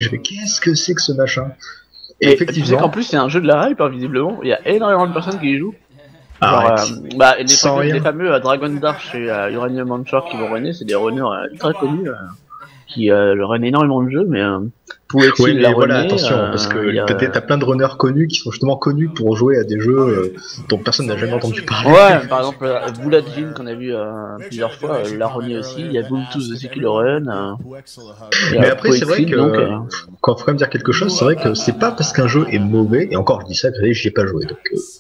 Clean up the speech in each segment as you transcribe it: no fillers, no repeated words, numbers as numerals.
Je fais qu'est-ce que c'est que ce machin? Et Et tu sais qu'en effectivement, plus c'est un jeu de la hype, hein, visiblement. Il y a énormément de personnes qui y jouent. Genre, arrête. bah, Sans rien. les fameux Dragon Dash et Uranium Launcher qui vont runner, c'est des runners ultra connus qui runnent énormément de jeux, mais Ouais, pouvait-il la mais voilà, runner attention, parce il y que a... t'as plein de runners connus qui sont justement connus pour jouer à des jeux dont personne n'a jamais entendu parler. Ouais, par exemple, Bullet Jean qu'on a vu plusieurs fois, l'a runné aussi. Il y a Bulltooth aussi qui le run. Il y Mais a après, c'est vrai Poetry, donc... que quand faut quand même dire quelque chose, c'est vrai que c'est pas parce qu'un jeu est mauvais, et encore je dis ça, vous savez, j'y ai pas joué, donc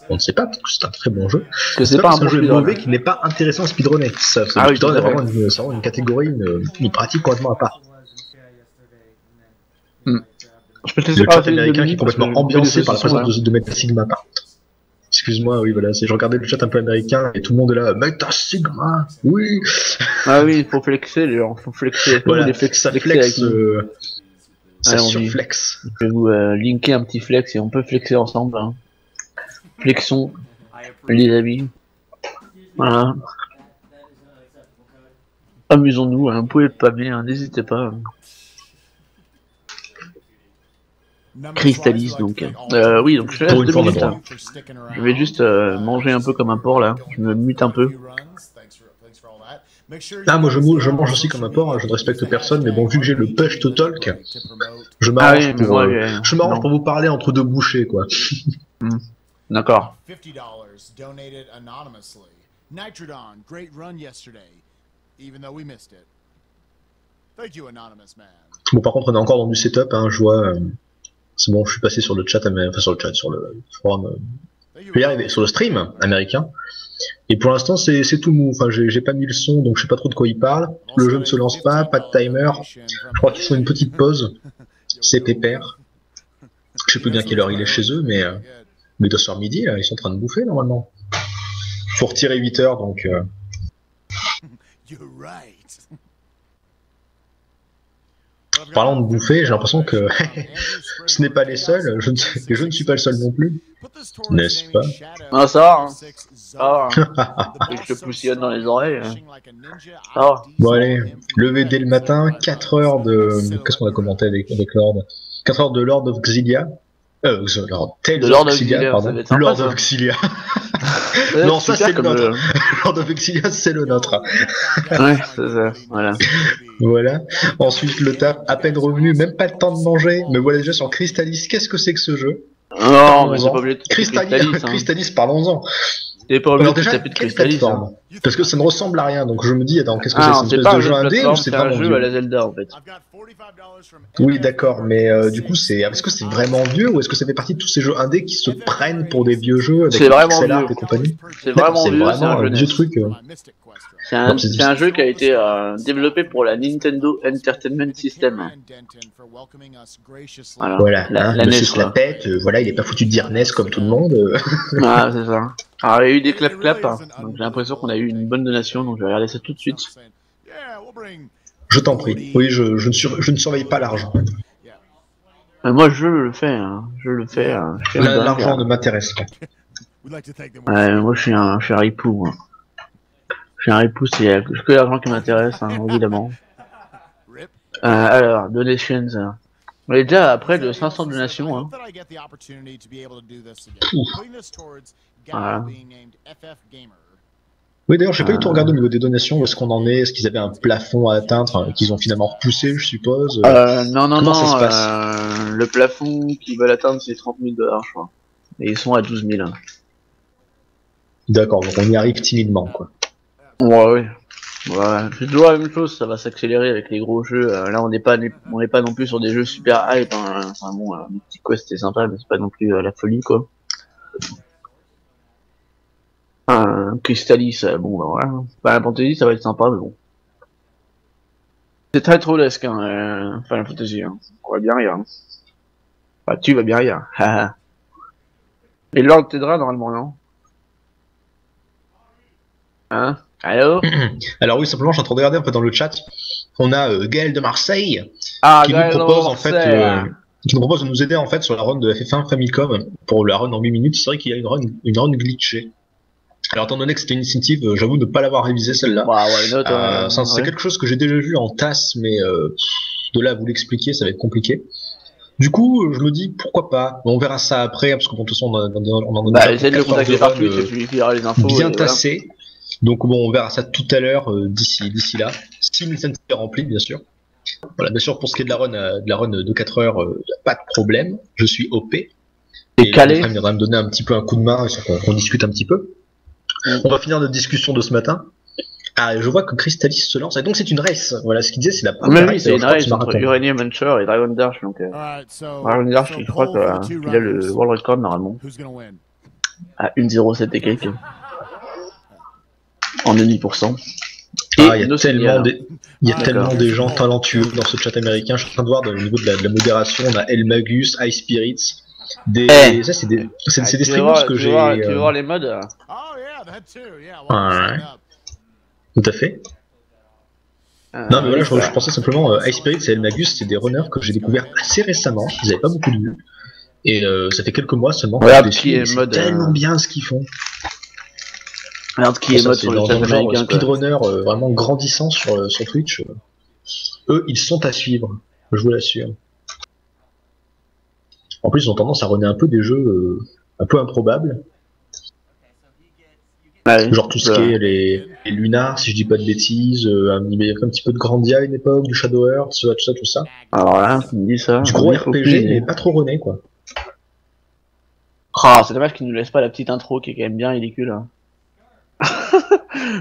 on ne sait pas, parce que c'est un très bon jeu. que C'est c'est pas pas un parce qu'un bon jeu est speedrun. mauvais qu'il n'est pas intéressant à speedrunner. Ah Le oui, speedrun tout à est fait. c'est vraiment une catégorie, une pratique complètement à part. Je peux te Le laisser chat parler de américain qui est Dominique, parce que complètement je fais des ambiancé par la saucissons, présence là. de Metal Sigma par contre. Excuse-moi, oui, voilà, je regardais le chat un peu américain et tout le monde est là, Metal Sigma, oui. Ah oui, il faut flexer, les gens, faut flexer. Faut Voilà, les ça flexer flex, avec nous. ça Allez, on dit. surflex. Je vais vous linker un petit flex et on peut flexer ensemble. Hein. Flexons, les amis. Voilà. Amusons-nous, hein. Vous pouvez pâmer, hein. N'hésitez pas. Hein. Crystallis, donc. Oui, donc je te laisse Pour une 2 fois, on a minutes. droit. Hein. Je vais juste manger un peu comme un porc là. Je me mute un peu. Ah, moi je mange aussi comme un porc, hein, je ne respecte personne, mais bon, vu que j'ai le push to talk, je Ah m'arrange oui, mais moi, non. pour vous parler entre deux bouchées, quoi. D'accord. $50 donated anonymously. Nitrodon, great run yesterday, even though we missed it. Thank you, anonymous man. Bon, par contre, on est encore dans du setup, hein, je vois. C'est bon, je suis passé sur le chat, enfin sur le chat, sur le forum. Je vais y arriver, sur le stream américain. Et pour l'instant, c'est tout mou. Enfin, j'ai pas mis le son, donc je sais pas trop de quoi il parle. Le jeu ne se lance pas de timer. Je crois qu'ils font une petite pause. C'est pépère. Je sais plus bien quelle heure il est chez eux, mais il doit se faire midi, là. Ils sont en train de bouffer, normalement. Faut retirer 8 heures, donc... You're right. Parlant de bouffer, j'ai l'impression que ce n'est pas les seuls. Et je ne suis pas le seul non plus. N'est-ce pas? Ah, ça va, hein. Ça va. Hein. Je te poussillonne dans les oreilles. Hein. Ça va. Bon, allez. Levé dès le matin, 4 heures de... Qu'est-ce qu'on a commenté avec Lord? 4 heures de Lord of Xillia. Tales De Lord of of Xillia, Xillia, pardon. ça va être sympa, Lord ça. of Xillia. Ouais, Non, ça super c'est le comme nôtre. Lord of Xillia, c'est le nôtre. Ouais, c'est ça. Voilà. Voilà. Ensuite, le taf, à peine revenu, même pas le temps de manger. Me voilà déjà sur Crystallis. Qu'est-ce que c'est que ce jeu? Non, mais c'est pas obligé de taper Crystallis, Crystallis. Hein. Crystallis, parlons-en. T'es pas obligé Alors de déjà, taper de quelle Crystallis. Hein. plateforme? Parce que ça ne ressemble à rien, donc je me dis, attends, qu'est-ce que c'est? Ah, C'est c'est une pas espèce de un jeu jeu de indé ou plateforme, c'est c'est un vraiment jeu à vieux? la Zelda en fait. Oui, d'accord, mais du coup, est-ce que c'est vraiment vieux ou est-ce que ça fait partie de tous ces jeux indés qui se prennent pour des vieux jeux avec C'est des vraiment pixel art vieux. et compagnie? C'est D'accord, vraiment c'est vieux, c'est vraiment un jeu un vieux NES. truc. C'est un jeu qui a été développé pour la Nintendo Entertainment System. Voilà, Voilà, hein, la monsieur NES se la quoi. pète, voilà, il est pas foutu de dire NES comme tout le monde. Ah, c'est ça. Alors, il y a eu des clap-clap, hein. Donc j'ai l'impression qu'on a eu une bonne donation, donc je vais regarder ça tout de suite. Je t'en prie. Oui, je ne surveille pas l'argent. Moi je le fais, hein. Je le fais. Je fais un dingue, L'argent hein. ne m'intéresse pas. Moi je suis un ripou. Hein. Je suis un ripou, c'est que l'argent qui m'intéresse, hein, évidemment. Alors, donations. On est déjà à près de 500 donations. Hein. Voilà. Oui, d'ailleurs, j'ai pas du tout regardé au niveau des donations, où est-ce qu'on en est, est-ce qu'ils avaient un plafond à atteindre, qu'ils ont finalement repoussé, je suppose. Non, Comment ça se passe? le plafond qu'ils veulent atteindre, c'est 30 000 $, je crois. Et ils sont à 12 000. Hein. D'accord, donc on y arrive timidement, quoi. Ouais. C'est toujours la même chose, ça va s'accélérer avec les gros jeux. Là, on n'est pas non plus sur des jeux super hype. Hein. Enfin bon, Mythic Quest c'est sympa, mais c'est pas non plus la folie, quoi. Crystallis, bon, bah voilà. Final Fantasy, ça va être sympa, mais bon. C'est très trollesque, hein, Final Fantasy. Hein. On va bien rire. Hein. Enfin, tu vas bien rire. Et Lord t'aidera normalement, non? Hein? Allô? Alors oui, simplement, je suis en train de regarder un peu dans le chat. On a Gaël de Marseille Ah, qui nous propose en fait, qui nous propose de nous aider en fait sur la run de FF1 Famicom pour la run en 8 minutes. C'est vrai qu'il y a une run glitchée. Alors étant donné que c'était une initiative, j'avoue ne pas l'avoir révisée celle-là. Bah, ouais, C'est quelque chose que j'ai déjà vu en tasse, mais de là à vous l'expliquer, ça va être compliqué. Du coup, je me dis pourquoi pas. On verra ça après, parce que bon, de toute façon, on en a Bah, déjà essaie de le 4 heures contacter par run, Twitch et tu lui fileras les infos. bien Et voilà. tassé. Donc bon, on verra ça tout à l'heure d'ici là. Si Milton est rempli, bien sûr. Voilà, bien sûr, pour ce qui est de la run de 4 heures, y a pas de problème. Je suis OP. Et là, calé. Frame viendra me donner un petit peu un coup de main, qu'on discute un petit peu. On va finir notre discussion de ce matin. Ah, je vois que Crystalis se lance. Et donc c'est une race. Voilà, ce qu'il disait, c'est la première Mais oui, race. c'est une Alors, je crois que race ce entre marathon. Uranium Hunter et Dragon Dash. Donc, Alright, so Dragon Dash, je crois poll for the two qu'il a le runners. World Record normalement. Who's gonna win? À 1,07 et quelques. En 0,5%. Ah, il y a tellement D'accord. des gens talentueux dans ce chat américain. Je suis en train de voir au niveau de la modération, on a El Magus, High Spirits. Ça, c'est des streamers que j'ai. Tu veux voir les modes Oh yeah, that too. Yeah. Well, Ouais. sign up. Tout à fait. Non, mais voilà, je pensais simplement, High Spirits et El Magus, c'est des runners que j'ai découvert assez récemment. Ils n'avaient pas beaucoup de vues. Et ça fait quelques mois seulement. Regarde je qui est c'est mode, tellement bien ce qu'ils font. Regarde qui est Ça, mode c'est sur le dans chat un genre américain. quoi. speedrunner vraiment grandissant sur Twitch. Eux, ils sont à suivre, je vous l'assure. En plus, ils ont tendance à runner un peu des jeux un peu improbables. Ouais, Genre tout ce qui est les Lunars, si je dis pas de bêtises, il y avait un petit peu de Grandia à une époque, du Shadow Hearts, tout ça. Alors là, tu me dis ça. Du gros il faut RPG, plus- mais pas trop runné, quoi. Ah, c'est dommage qu'ils nous laissent pas la petite intro qui est quand même bien ridicule. Hein.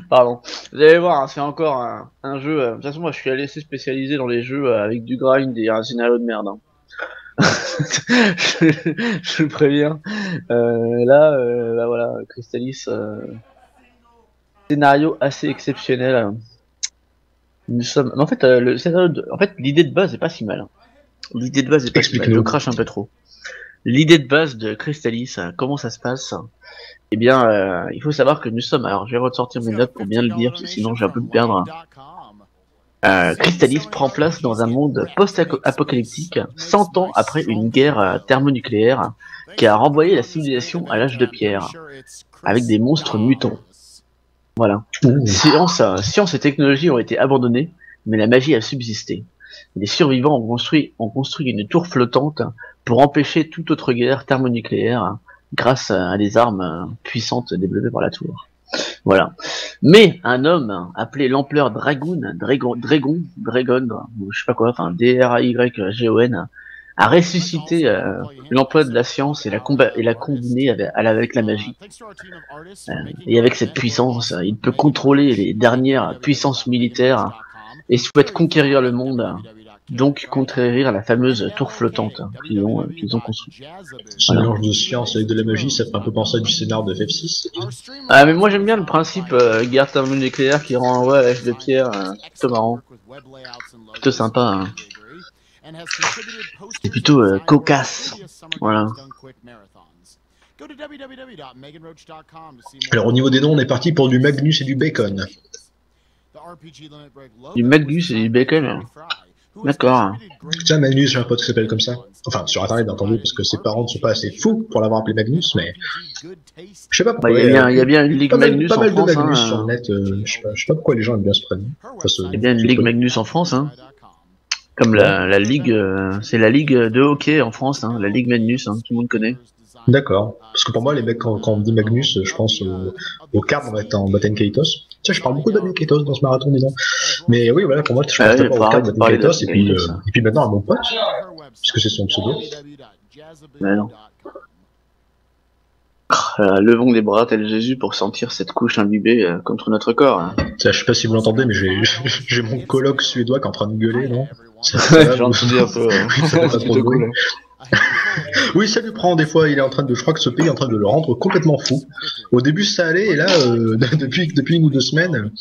Pardon. Vous allez voir, hein, c'est encore un jeu. De toute façon, moi je suis assez spécialisé dans les jeux avec du grind et un scénario de merde. Hein. je le préviens. Bah voilà, Crystalis. Scénario assez exceptionnel. Nous sommes. Mais en fait, le scénario en fait, l'idée de base est pas si mal. Hein. L'idée de base est pas si mal. Explique-nous. Je crache un peu trop. L'idée de base de Crystalis, comment ça se passe? Eh bien, il faut savoir que nous sommes. Alors, je vais ressortir mes notes pour bien le dire, parce que sinon je vais un peu me perdre. Crystalis prend place dans un monde post-apocalyptique, 100 ans après une guerre thermonucléaire qui a renvoyé la civilisation à l'âge de pierre, avec des monstres mutants. Voilà. Science et technologie ont été abandonnées, mais la magie a subsisté. Les survivants ont construit une tour flottante pour empêcher toute autre guerre thermonucléaire grâce à des armes puissantes développées par la tour. Voilà. Mais un homme appelé l'empereur Dragon, je sais pas quoi, enfin Draygon, a ressuscité l'emploi de la science et l'a combiné avec la magie. Et avec cette puissance, il peut contrôler les dernières puissances militaires et souhaite conquérir le monde, donc conquérir la fameuse tour flottante qu'ils ont construite. Ce mélange de science avec de la magie, ça fait un peu penser à du scénar de FF6. Ah mais moi j'aime bien le principe guerre thermonucléaire qui renvoie à l'âge de pierre, plutôt marrant, plutôt sympa. Hein. C'est plutôt cocasse, voilà. Alors au niveau des noms, on est parti pour du Magnus et du Bacon. Du Magnus et du Bacon. D'accord. Tiens, Magnus, j'ai un pote qui s'appelle comme ça. Enfin, sur internet, bien entendu, parce que ses parents ne sont pas assez fous pour l'avoir appelé Magnus, mais. Je sais pas pourquoi. Il y a bien une ligue Magnus pas mal en France. De Magnus hein. sur le net, je sais pas pourquoi les gens aiment bien ce prénom. Il y a bien une ligue Magnus en France. Hein. Comme la ligue. C'est la ligue de hockey en France, hein, la ligue Magnus, hein, tout le monde connaît. D'accord. Parce que pour moi, les mecs, quand on me dit Magnus, je pense aux cartes en Baten Kaitos. Tiens, je parle beaucoup de Baten Kaitos dans ce marathon, disons. Mais oui, voilà, pour moi, je pense d'abord aux cartes de Baten Kaitos, et puis maintenant à mon pote, puisque c'est son pseudo. Mais non. Levons les bras tel Jésus pour sentir cette couche imbibée contre notre corps. Hein. Ça, je sais pas si vous l'entendez, mais j'ai mon coloc suédois qui est en train de gueuler, non? J'ai entendu un peu. Ça fait pas trop de bruit. Oui, ça lui prend des fois, il est en train de, je crois que ce pays est en train de le rendre complètement fou. Au début ça allait, et là, depuis 1 ou 2 semaines,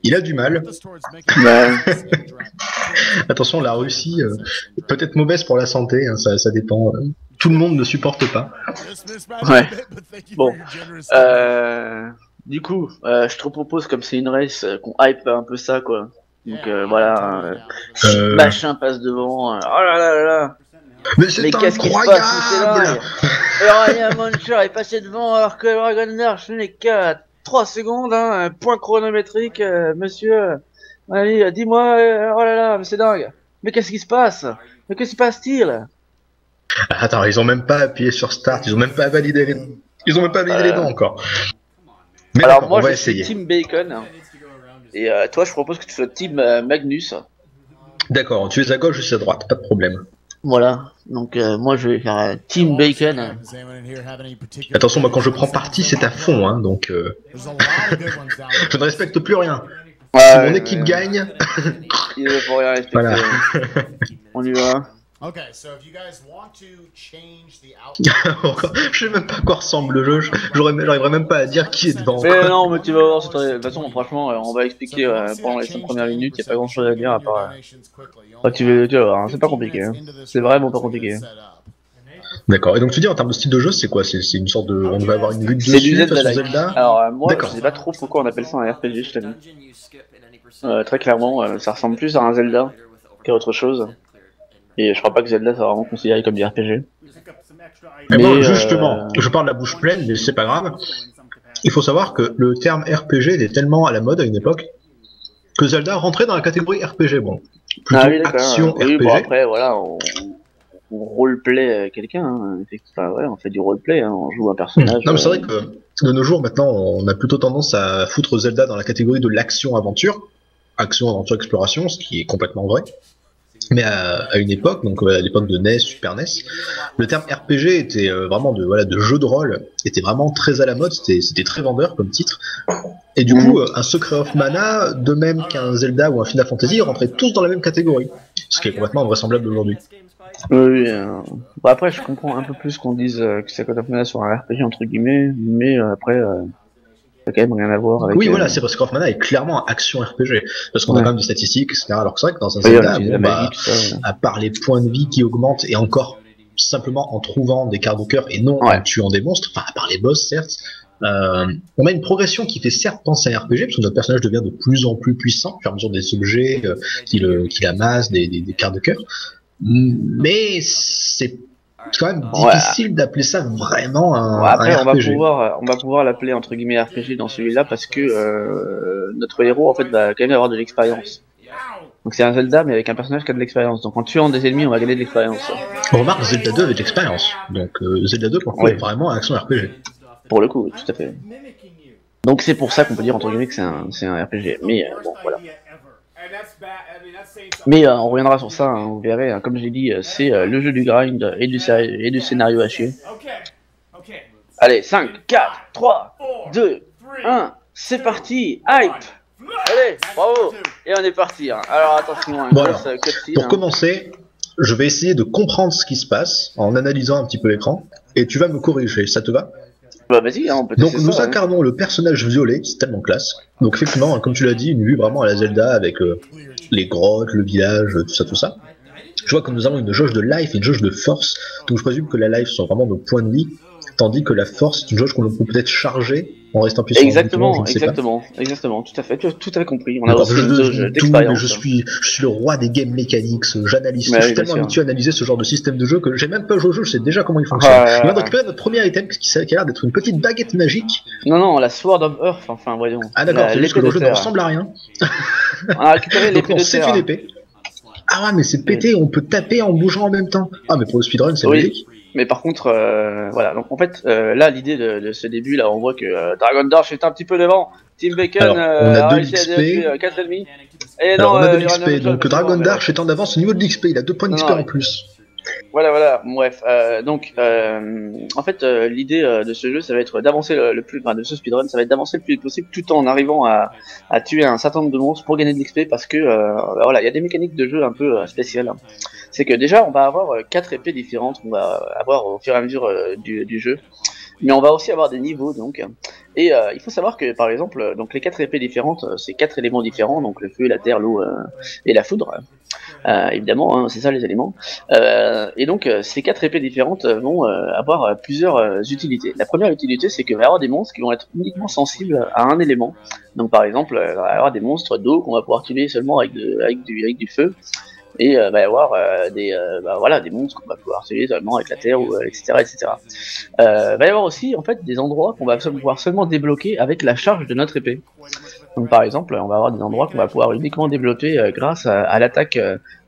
il a du mal. Ouais. Attention, la Russie, peut-être mauvaise pour la santé, hein, ça dépend. Tout le monde ne supporte pas. Ouais. Bon. Du coup, je te propose, comme c'est une race, qu'on hype un peu ça, quoi. Donc voilà, machin passe devant. Oh là là là là. Mais c'est qu'est-ce qui se passe? Uranium Hunter est passé devant alors que Dragon Dash n'est qu'à 3 secondes, hein, point chronométrique, monsieur. Allez, dis-moi, oh là là, mais c'est dingue. Mais qu'est-ce qui se passe? Mais que se passe-t-il? Attends, ils ont même pas appuyé sur Start, ils ont même pas validé les dents encore. Mais Alors moi, moi on va je suis essayer. Team Bacon, et toi je propose que tu sois Team Magnus. D'accord, tu es à gauche, je suis à droite, pas de problème. Voilà, donc moi je vais faire Team Bacon. Attention, moi quand je prends parti, c'est à fond, hein, donc je ne respecte plus rien. Si mon équipe gagne, il ne faut rien respecter. voilà. On y va. Je sais même pas à quoi ressemble le jeu, j'arriverai même pas à dire qui est devant. Mais non, mais tu vas voir, de toute façon, franchement, on va expliquer pendant les 5 premières minutes, il n'y a pas grand chose à dire à part. Tu vas voir, hein, c'est pas compliqué. Hein. C'est vraiment pas compliqué. D'accord, et donc tu dis en termes de style de jeu, c'est quoi? C'est une sorte de. On va avoir une vue de C'est du dessus face Zelda. au Zelda. Alors, moi, je sais pas trop pourquoi on appelle ça un RPG, je t'avoue. Très clairement, ça ressemble plus à un Zelda qu'à autre chose. Et je crois pas que Zelda soit vraiment considéré comme du RPG. Mais bon, justement, je parle de la bouche pleine, mais c'est pas grave. Il faut savoir que le terme RPG était tellement à la mode à une époque que Zelda rentrait dans la catégorie RPG. Bon, plutôt oui, action oui, RPG. Bon, après, voilà, on roleplay quelqu'un. Hein. Enfin, ouais, on fait du roleplay, hein. On joue un personnage. Non, mais c'est vrai que de nos jours, maintenant, on a plutôt tendance à foutre Zelda dans la catégorie de l'action-aventure. Action-aventure-exploration, ce qui est complètement vrai. Mais à une époque, donc à l'époque de NES, Super NES, le terme RPG était vraiment de jeu de rôle, était vraiment très à la mode, c'était très vendeur comme titre. Et du coup, un Secret of Mana, de même qu'un Zelda ou un Final Fantasy, rentraient tous dans la même catégorie, ce qui est complètement invraisemblable aujourd'hui. Oui, bon, après je comprends un peu plus qu'on dise que Secret of Mana soit un RPG entre guillemets, mais après ça a quand même rien à voir avec... Oui, voilà, c'est parce que Secret of Mana est clairement un action RPG, parce qu'on a quand même des statistiques, etc. Alors que c'est vrai que dans un Zelda, à part les points de vie qui augmentent, et encore simplement en trouvant des cartes de cœur et non en tuant des monstres, enfin à part les boss certes, on a une progression qui fait certes penser à un RPG, parce que notre personnage devient de plus en plus puissant, au fur et à mesure des objets qu'il amasse, des cartes de cœur, mais c'est quand même difficile d'appeler ça vraiment un RPG. On va pouvoir l'appeler entre guillemets RPG dans celui-là parce que notre héros en fait va quand même avoir de l'expérience. Donc c'est un Zelda mais avec un personnage qui a de l'expérience. Donc en tuant des ennemis on va gagner de l'expérience. On remarque Zelda 2 avec de l'expérience. Donc Zelda 2 pour est vraiment un action RPG. Pour le coup, tout à fait. Donc c'est pour ça qu'on peut dire entre guillemets que c'est un RPG. Mais bon voilà. Mais on reviendra sur ça, hein, vous verrez, hein, comme j'ai dit, c'est le jeu du grind et du scénario à chier. Allez, 5, 4, 3, 2, 1, c'est parti, hype. Allez, bravo. Et on est parti, hein. Alors attention, pour commencer, je vais essayer de comprendre ce qui se passe en analysant un petit peu l'écran, et tu vas me corriger, ça te va? Bah vas-y, hein, on peut donc nous incarnons le personnage violet, c'est tellement classe. Donc effectivement, comme tu l'as dit, une vue vraiment à la Zelda avec les grottes, le village, tout ça. Je vois que nous avons une jauge de life et une jauge de force, donc je présume que la life sont vraiment nos points de vie, tandis que la force est une jauge qu'on peut peut-être charger en restant puissant. Exactement, tout à fait, tu as tout à fait compris. On a aussi une jauge d'expérience. Je suis le roi des game mechanics, j'analyse, je suis tellement habitué à analyser ce genre de système de jeu que j'ai même pas joué au jeu, je sais déjà comment il fonctionne. On vient de récupérer notre premier item qui a l'air d'être une petite baguette magique. Non, la Sword of Earth, enfin voyons. Ah d'accord, c'est juste que le jeu ne ressemble à rien. On a récupéré l'épée de terre. C'est une épée. Ah ouais, mais c'est pété, on peut taper en bougeant en même temps. Ah mais pour le speedrun c'est magique. Mais par contre, voilà, donc en fait, là, l'idée de ce début, là, on voit que Dragon Dash est un petit peu devant. Team Bacon on a 2 l'XP, 4 ennemis. Et alors, on a de l'XP, donc Dragon Dash est en avance au niveau de l'XP, il a 2 points d'XP en plus. Voilà, bref, donc, en fait, l'idée de ce jeu, ça va être d'avancer de ce speedrun, ça va être d'avancer le plus vite possible, tout en arrivant à tuer un certain nombre de monstres pour gagner de l'XP, parce que, voilà, il y a des mécaniques de jeu un peu spéciales. C'est que déjà on va avoir 4 épées différentes, on va avoir au fur et à mesure du jeu, mais on va aussi avoir des niveaux donc, et il faut savoir que par exemple donc les 4 épées différentes c'est 4 éléments différents, donc le feu, la terre, l'eau et la foudre, évidemment hein, c'est ça les éléments, et donc ces 4 épées différentes vont avoir plusieurs utilités. La première utilité c'est qu'il va y avoir des monstres qui vont être uniquement sensibles à un élément, donc par exemple il va y avoir des monstres d'eau qu'on va pouvoir tuer seulement avec du feu. et va y avoir des monstres qu'on va pouvoir tuer seulement avec la terre, etc. etc. Va y avoir aussi en fait des endroits qu'on va pouvoir seulement débloquer avec la charge de notre épée. Donc par exemple, on va avoir des endroits qu'on va pouvoir uniquement débloquer grâce à l'attaque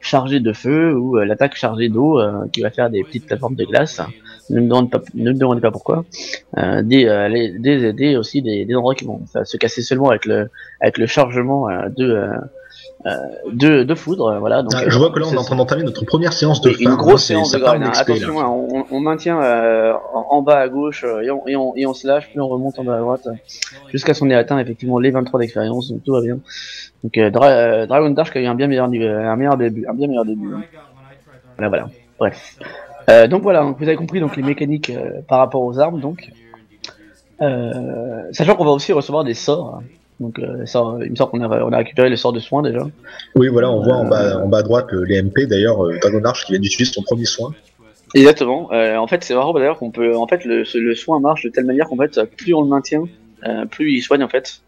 chargée de feu ou l'attaque chargée d'eau qui va faire des petites plateformes de glace. Ne me demandez pas pourquoi. Aussi des endroits qui vont se casser seulement avec le chargement de foudre, voilà. Donc, je vois que là on est en train d'entamer notre première séance de une grosse séance de grind. Attention, on maintient en bas à gauche et on se lâche, puis on remonte en bas à droite jusqu'à ce qu'on ait atteint effectivement les 23 d'expérience, donc tout va bien. Donc Dragon Dark a eu un bien meilleur début. Voilà. Bref. Donc voilà, donc vous avez compris donc les mécaniques par rapport aux armes, donc sachant qu'on va aussi recevoir des sorts. Donc ça, il me semble qu'on a récupéré le sort de soin déjà. Oui, voilà, on voit en bas à droite les MP d'ailleurs, Dragon Arch qui vient d'utiliser son premier soin. Exactement. En fait, c'est marrant d'ailleurs qu'on peut, en fait, le soin marche de telle manière qu'en fait, plus on le maintient, plus il soigne en fait.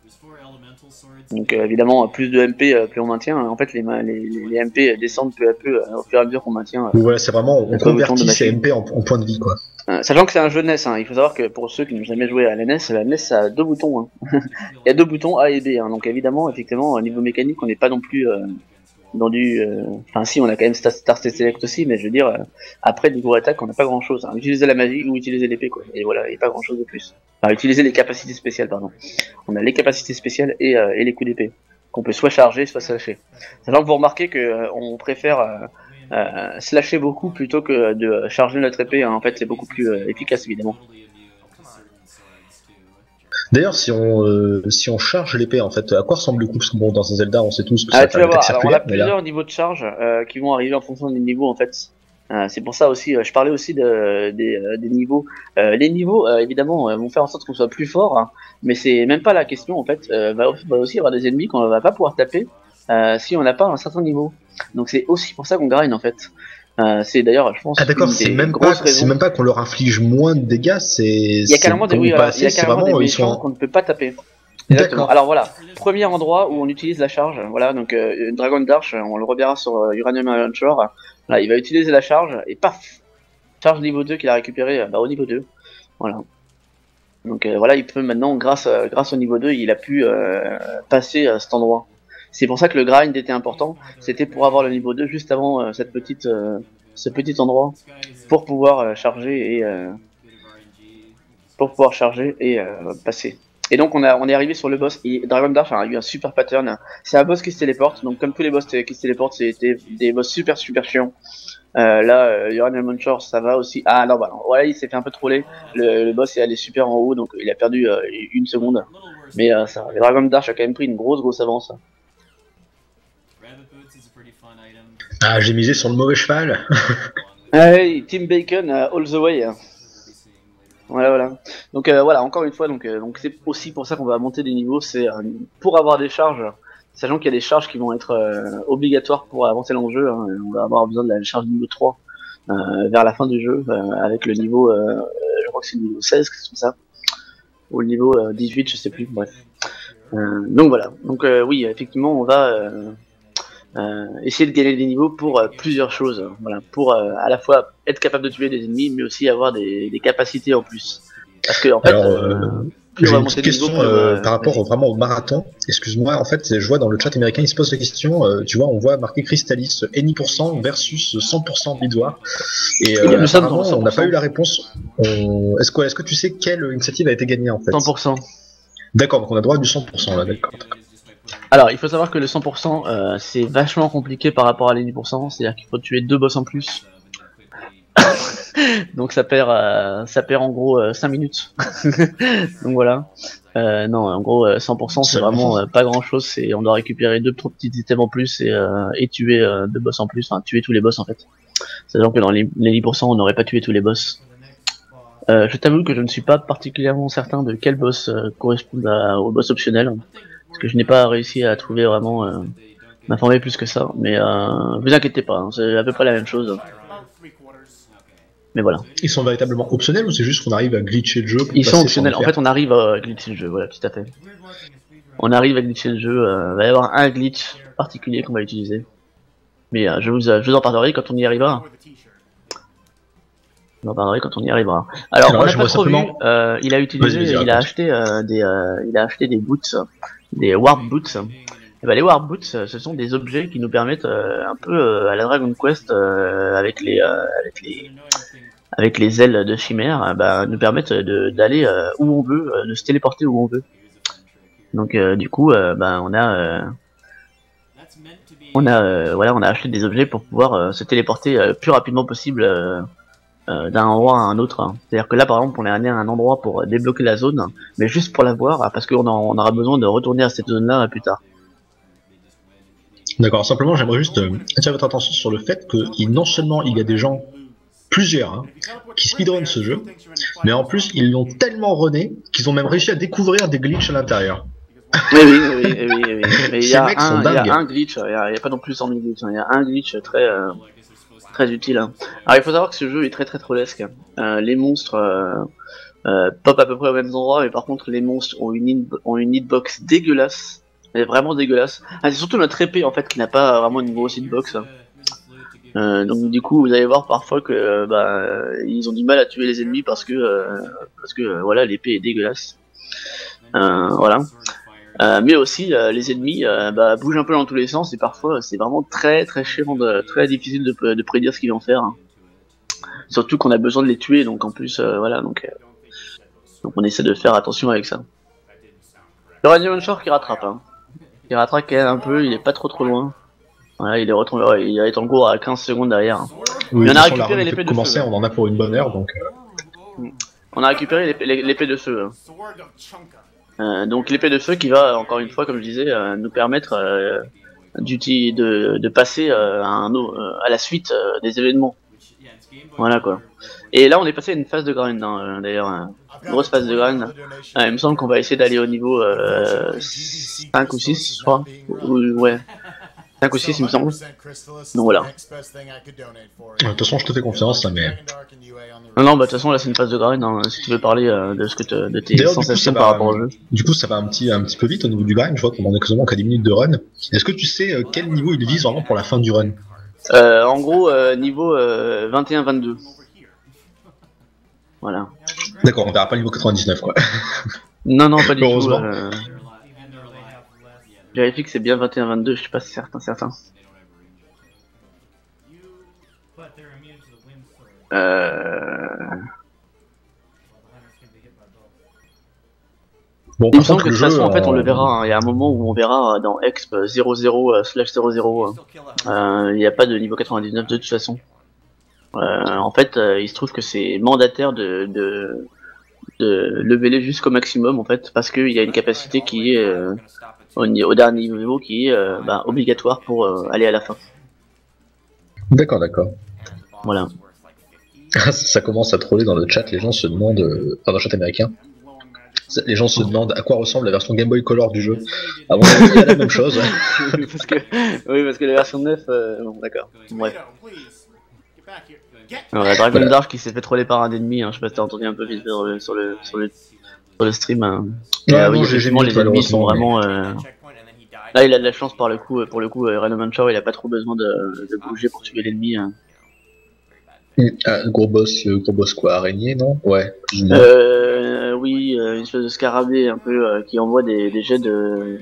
Donc évidemment, plus de MP, plus on maintient. En fait, les MP descendent peu à peu au fur et à mesure qu'on maintient. Ouais, c'est vraiment, on convertit ces MP en points de vie, quoi. Sachant que c'est un jeu NES, il faut savoir que pour ceux qui n'ont jamais joué à la NES ça a 2 boutons. Il y a 2 boutons A et B, donc évidemment, effectivement, au niveau mécanique, on n'est pas non plus dans du... Enfin si, on a quand même Start Select aussi, mais je veux dire, après niveau attaque, on n'a pas grand-chose. Utiliser la magie ou utiliser l'épée, quoi. Et voilà, il n'y a pas grand-chose de plus. Enfin, utiliser les capacités spéciales, pardon. On a les capacités spéciales et les coups d'épée, qu'on peut soit charger, soit slasher. Sachant que vous remarquez que on préfère... slasher beaucoup plutôt que de charger notre épée, en fait c'est beaucoup plus efficace évidemment. D'ailleurs, si on charge l'épée, en fait, à quoi ressemble le coup? Parce que bon, dans un Zelda, on sait tous que ça tu vas voir, alors on a plusieurs niveaux de charge qui vont arriver en fonction des niveaux en fait. C'est pour ça aussi, je parlais aussi des niveaux. Les niveaux, évidemment, vont faire en sorte qu'on soit plus fort, mais c'est même pas la question en fait. Va aussi y avoir des ennemis qu'on va pas pouvoir taper si on n'a pas un certain niveau. Donc c'est aussi pour ça qu'on grind en fait. C'est d'ailleurs, je pense. Ah d'accord, c'est même pas qu'on leur inflige moins de dégâts, il y a carrément des méchants qu'on ne peut pas taper. Exactement. Alors voilà, premier endroit où on utilise la charge. Voilà, donc Dragon Darch, on le reverra sur Uranium Launcher. Là, il va utiliser la charge et paf, charge niveau 2 qu'il a récupéré au niveau 2. Voilà. Donc voilà, il peut maintenant, grâce au niveau 2, il a pu passer à cet endroit. C'est pour ça que le grind était important, c'était pour avoir le niveau 2 juste avant ce petit endroit, pour pouvoir charger et passer. Et donc on est arrivé sur le boss, et Dragon Darch a eu un super pattern. C'est un boss qui se téléporte, donc comme tous les boss qui se téléportent, c'était des boss super chiants. Là, Uranium Launcher, ça va aussi. Ah non, bah non. Voilà, il s'est fait un peu troller. Le boss est allé super en haut, donc il a perdu 1 seconde. Mais ça, Dragon Darch a quand même pris une grosse avance. Ah, j'ai misé sur le mauvais cheval. Hey, Team Bacon all the way. Voilà. Donc voilà, encore une fois, donc c'est aussi pour ça qu'on va monter des niveaux, c'est pour avoir des charges, sachant qu'il y a des charges qui vont être obligatoires pour avancer dans le jeu. On va avoir besoin de la charge niveau 3 vers la fin du jeu, avec le niveau, je crois que c'est le niveau 16, quelque chose comme ça, ou le niveau 18, je sais plus, bref. Donc voilà, donc oui, effectivement, on va essayer de gagner des niveaux pour plusieurs choses, voilà, pour à la fois être capable de tuer des ennemis, mais aussi avoir des capacités en plus. Parce que en fait, j'ai une petite question par rapport vraiment au marathon. Excuse-moi, en fait, je vois dans le chat américain, il se pose la question. Tu vois, on voit marqué Crystalis, any% versus 100% Bidouard. Et apparemment, on n'a pas eu la réponse. Est-ce que tu sais quelle initiative a été gagnée en fait? 100%. D'accord, donc on a droit du 100% là, d'accord. Alors, il faut savoir que le 100%, c'est vachement compliqué par rapport à les 10%, c'est-à-dire qu'il faut tuer 2 boss en plus. Donc ça perd en gros 5 minutes. Donc voilà. Non, en gros 100% c'est vraiment pas grand-chose, on doit récupérer 2 petits items en plus et tuer 2 boss en plus, enfin tuer tous les boss en fait. C'est-à-dire que dans les 10% on n'aurait pas tué tous les boss. Je t'avoue que je ne suis pas particulièrement certain de quel boss correspond au boss optionnel. Parce que je n'ai pas réussi à trouver vraiment m'informer plus que ça, mais vous inquiétez pas, c'est à peu près la même chose. Mais voilà. Ils sont véritablement optionnels ou c'est juste qu'on arrive à glitcher le jeu? Ils sont optionnels, en fait on arrive à glitcher le jeu, voilà, tout à fait. On arrive à glitcher le jeu, il va y avoir un glitch particulier qu'on va utiliser. Mais je vous en parlerai quand on y arrivera. Je vous en parlerai quand on y arrivera. Alors, on là, n'a je pas vois trop vu, simplement- il a utilisé, Vas-y, il a raconte. acheté il a acheté des boots, des warp boots. Et bah, les warp boots, ce sont des objets qui nous permettent un peu à la Dragon Quest avec les ailes de chimère, bah, nous permettent d'aller où on veut, de se téléporter où on veut. Donc du coup, bah, voilà, on a acheté des objets pour pouvoir se téléporter le plus rapidement possible d'un endroit à un autre. Hein. C'est-à-dire que là, par exemple, on est allé à un endroit pour débloquer la zone, mais juste pour la voir, parce on aura besoin de retourner à cette zone-là plus tard. D'accord, simplement j'aimerais juste attirer votre attention sur le fait que non seulement il y a des gens, plusieurs, hein, qui speedrun ce jeu, mais en plus ils l'ont tellement runné qu'ils ont même réussi à découvrir des glitches à l'intérieur. Oui, oui, oui, oui, oui, oui. Mais il y Ces a mecs sont il y a dingues. un glitch, il y a pas non plus 100 000 glitches, hein. Il y a un glitch très utile. Hein. Alors il faut savoir que ce jeu est très très trollesque. Les monstres pop à peu près au même endroit, mais par contre les monstres ont une hitbox dégueulasse. Elle est vraiment dégueulasse. Ah, c'est surtout notre épée en fait qui n'a pas vraiment une grosse hitbox. Donc du coup vous allez voir parfois que ils ont du mal à tuer les ennemis parce que voilà, l'épée est dégueulasse. Voilà. Mais aussi les ennemis bougent un peu dans tous les sens et parfois c'est vraiment très très chiant, très difficile de prédire ce qu'ils vont faire. Hein. Surtout qu'on a besoin de les tuer, donc en plus voilà, donc on essaie de faire attention avec ça. Le Radio Shore qui rattrape, hein. Il rattrape quand même un peu, il est pas trop loin. Voilà, il est retombé, ouais, il est en cours à 15 secondes derrière. Oui, Mais on a de toute façon, la récupéré run l'épée fait de commencer, feu. on en a pour une bonne heure donc. On a récupéré l'épée de feu. Donc l'épée de feu qui va, encore une fois, comme je disais, nous permettre de passer à la suite des événements. Voilà quoi. Et là on est passé à une phase de grind, hein, d'ailleurs, une grosse phase de grind. Il me semble qu'on va essayer d'aller au niveau 5 ou 6, je crois. Ouais. 5 ou 6 il me semble. Donc voilà. De toute façon, je te fais confiance, hein, mais. Non, bah de toute façon là c'est une phase de grind, hein, si tu veux parler de tes D'ailleurs, sensations par rapport au jeu. Du coup, ça va un petit peu vite au niveau du grind. Je vois qu'on en est quasiment qu'à 10 minutes de run. Est-ce que tu sais quel niveau il vise vraiment pour la fin du run? En gros, niveau 21-22. Voilà. D'accord, on verra pas le niveau 99 quoi. Non, non, pas du tout. Heureusement. Je vérifie que c'est bien 21-22, je suis pas certain. Bon, Il me par semble contre, que de le toute façon, jeu, en fait, on le verra. Hein. Il y a un moment où on verra dans exp 00/00. Il n'y a pas de niveau 99 de toute façon. En fait, il se trouve que c'est mandataire de leveler jusqu'au maximum en fait, parce qu'il y a une capacité qui est au dernier niveau qui est obligatoire pour aller à la fin. D'accord. Voilà. Ça commence à troller dans le chat. Les gens se demandent, enfin dans le chat américain, les gens se demandent à quoi ressemble la version Game Boy Color du jeu. Ah bon, il y a la même chose. parce que la version 9, bon d'accord. Bref. Alors, la Dragon Dark qui s'est fait troller par un ennemi, hein, je sais pas si t'as entendu un peu vite sur le stream. Hein. Oui, effectivement, les ennemis sont vraiment. Là, il a de la chance pour le coup, Random Shaw, il a pas trop besoin de bouger pour tuer l'ennemi. Hein. Gros boss quoi, araignée, non? Ouais. Oui, une espèce de scarabée un peu qui envoie des jets de.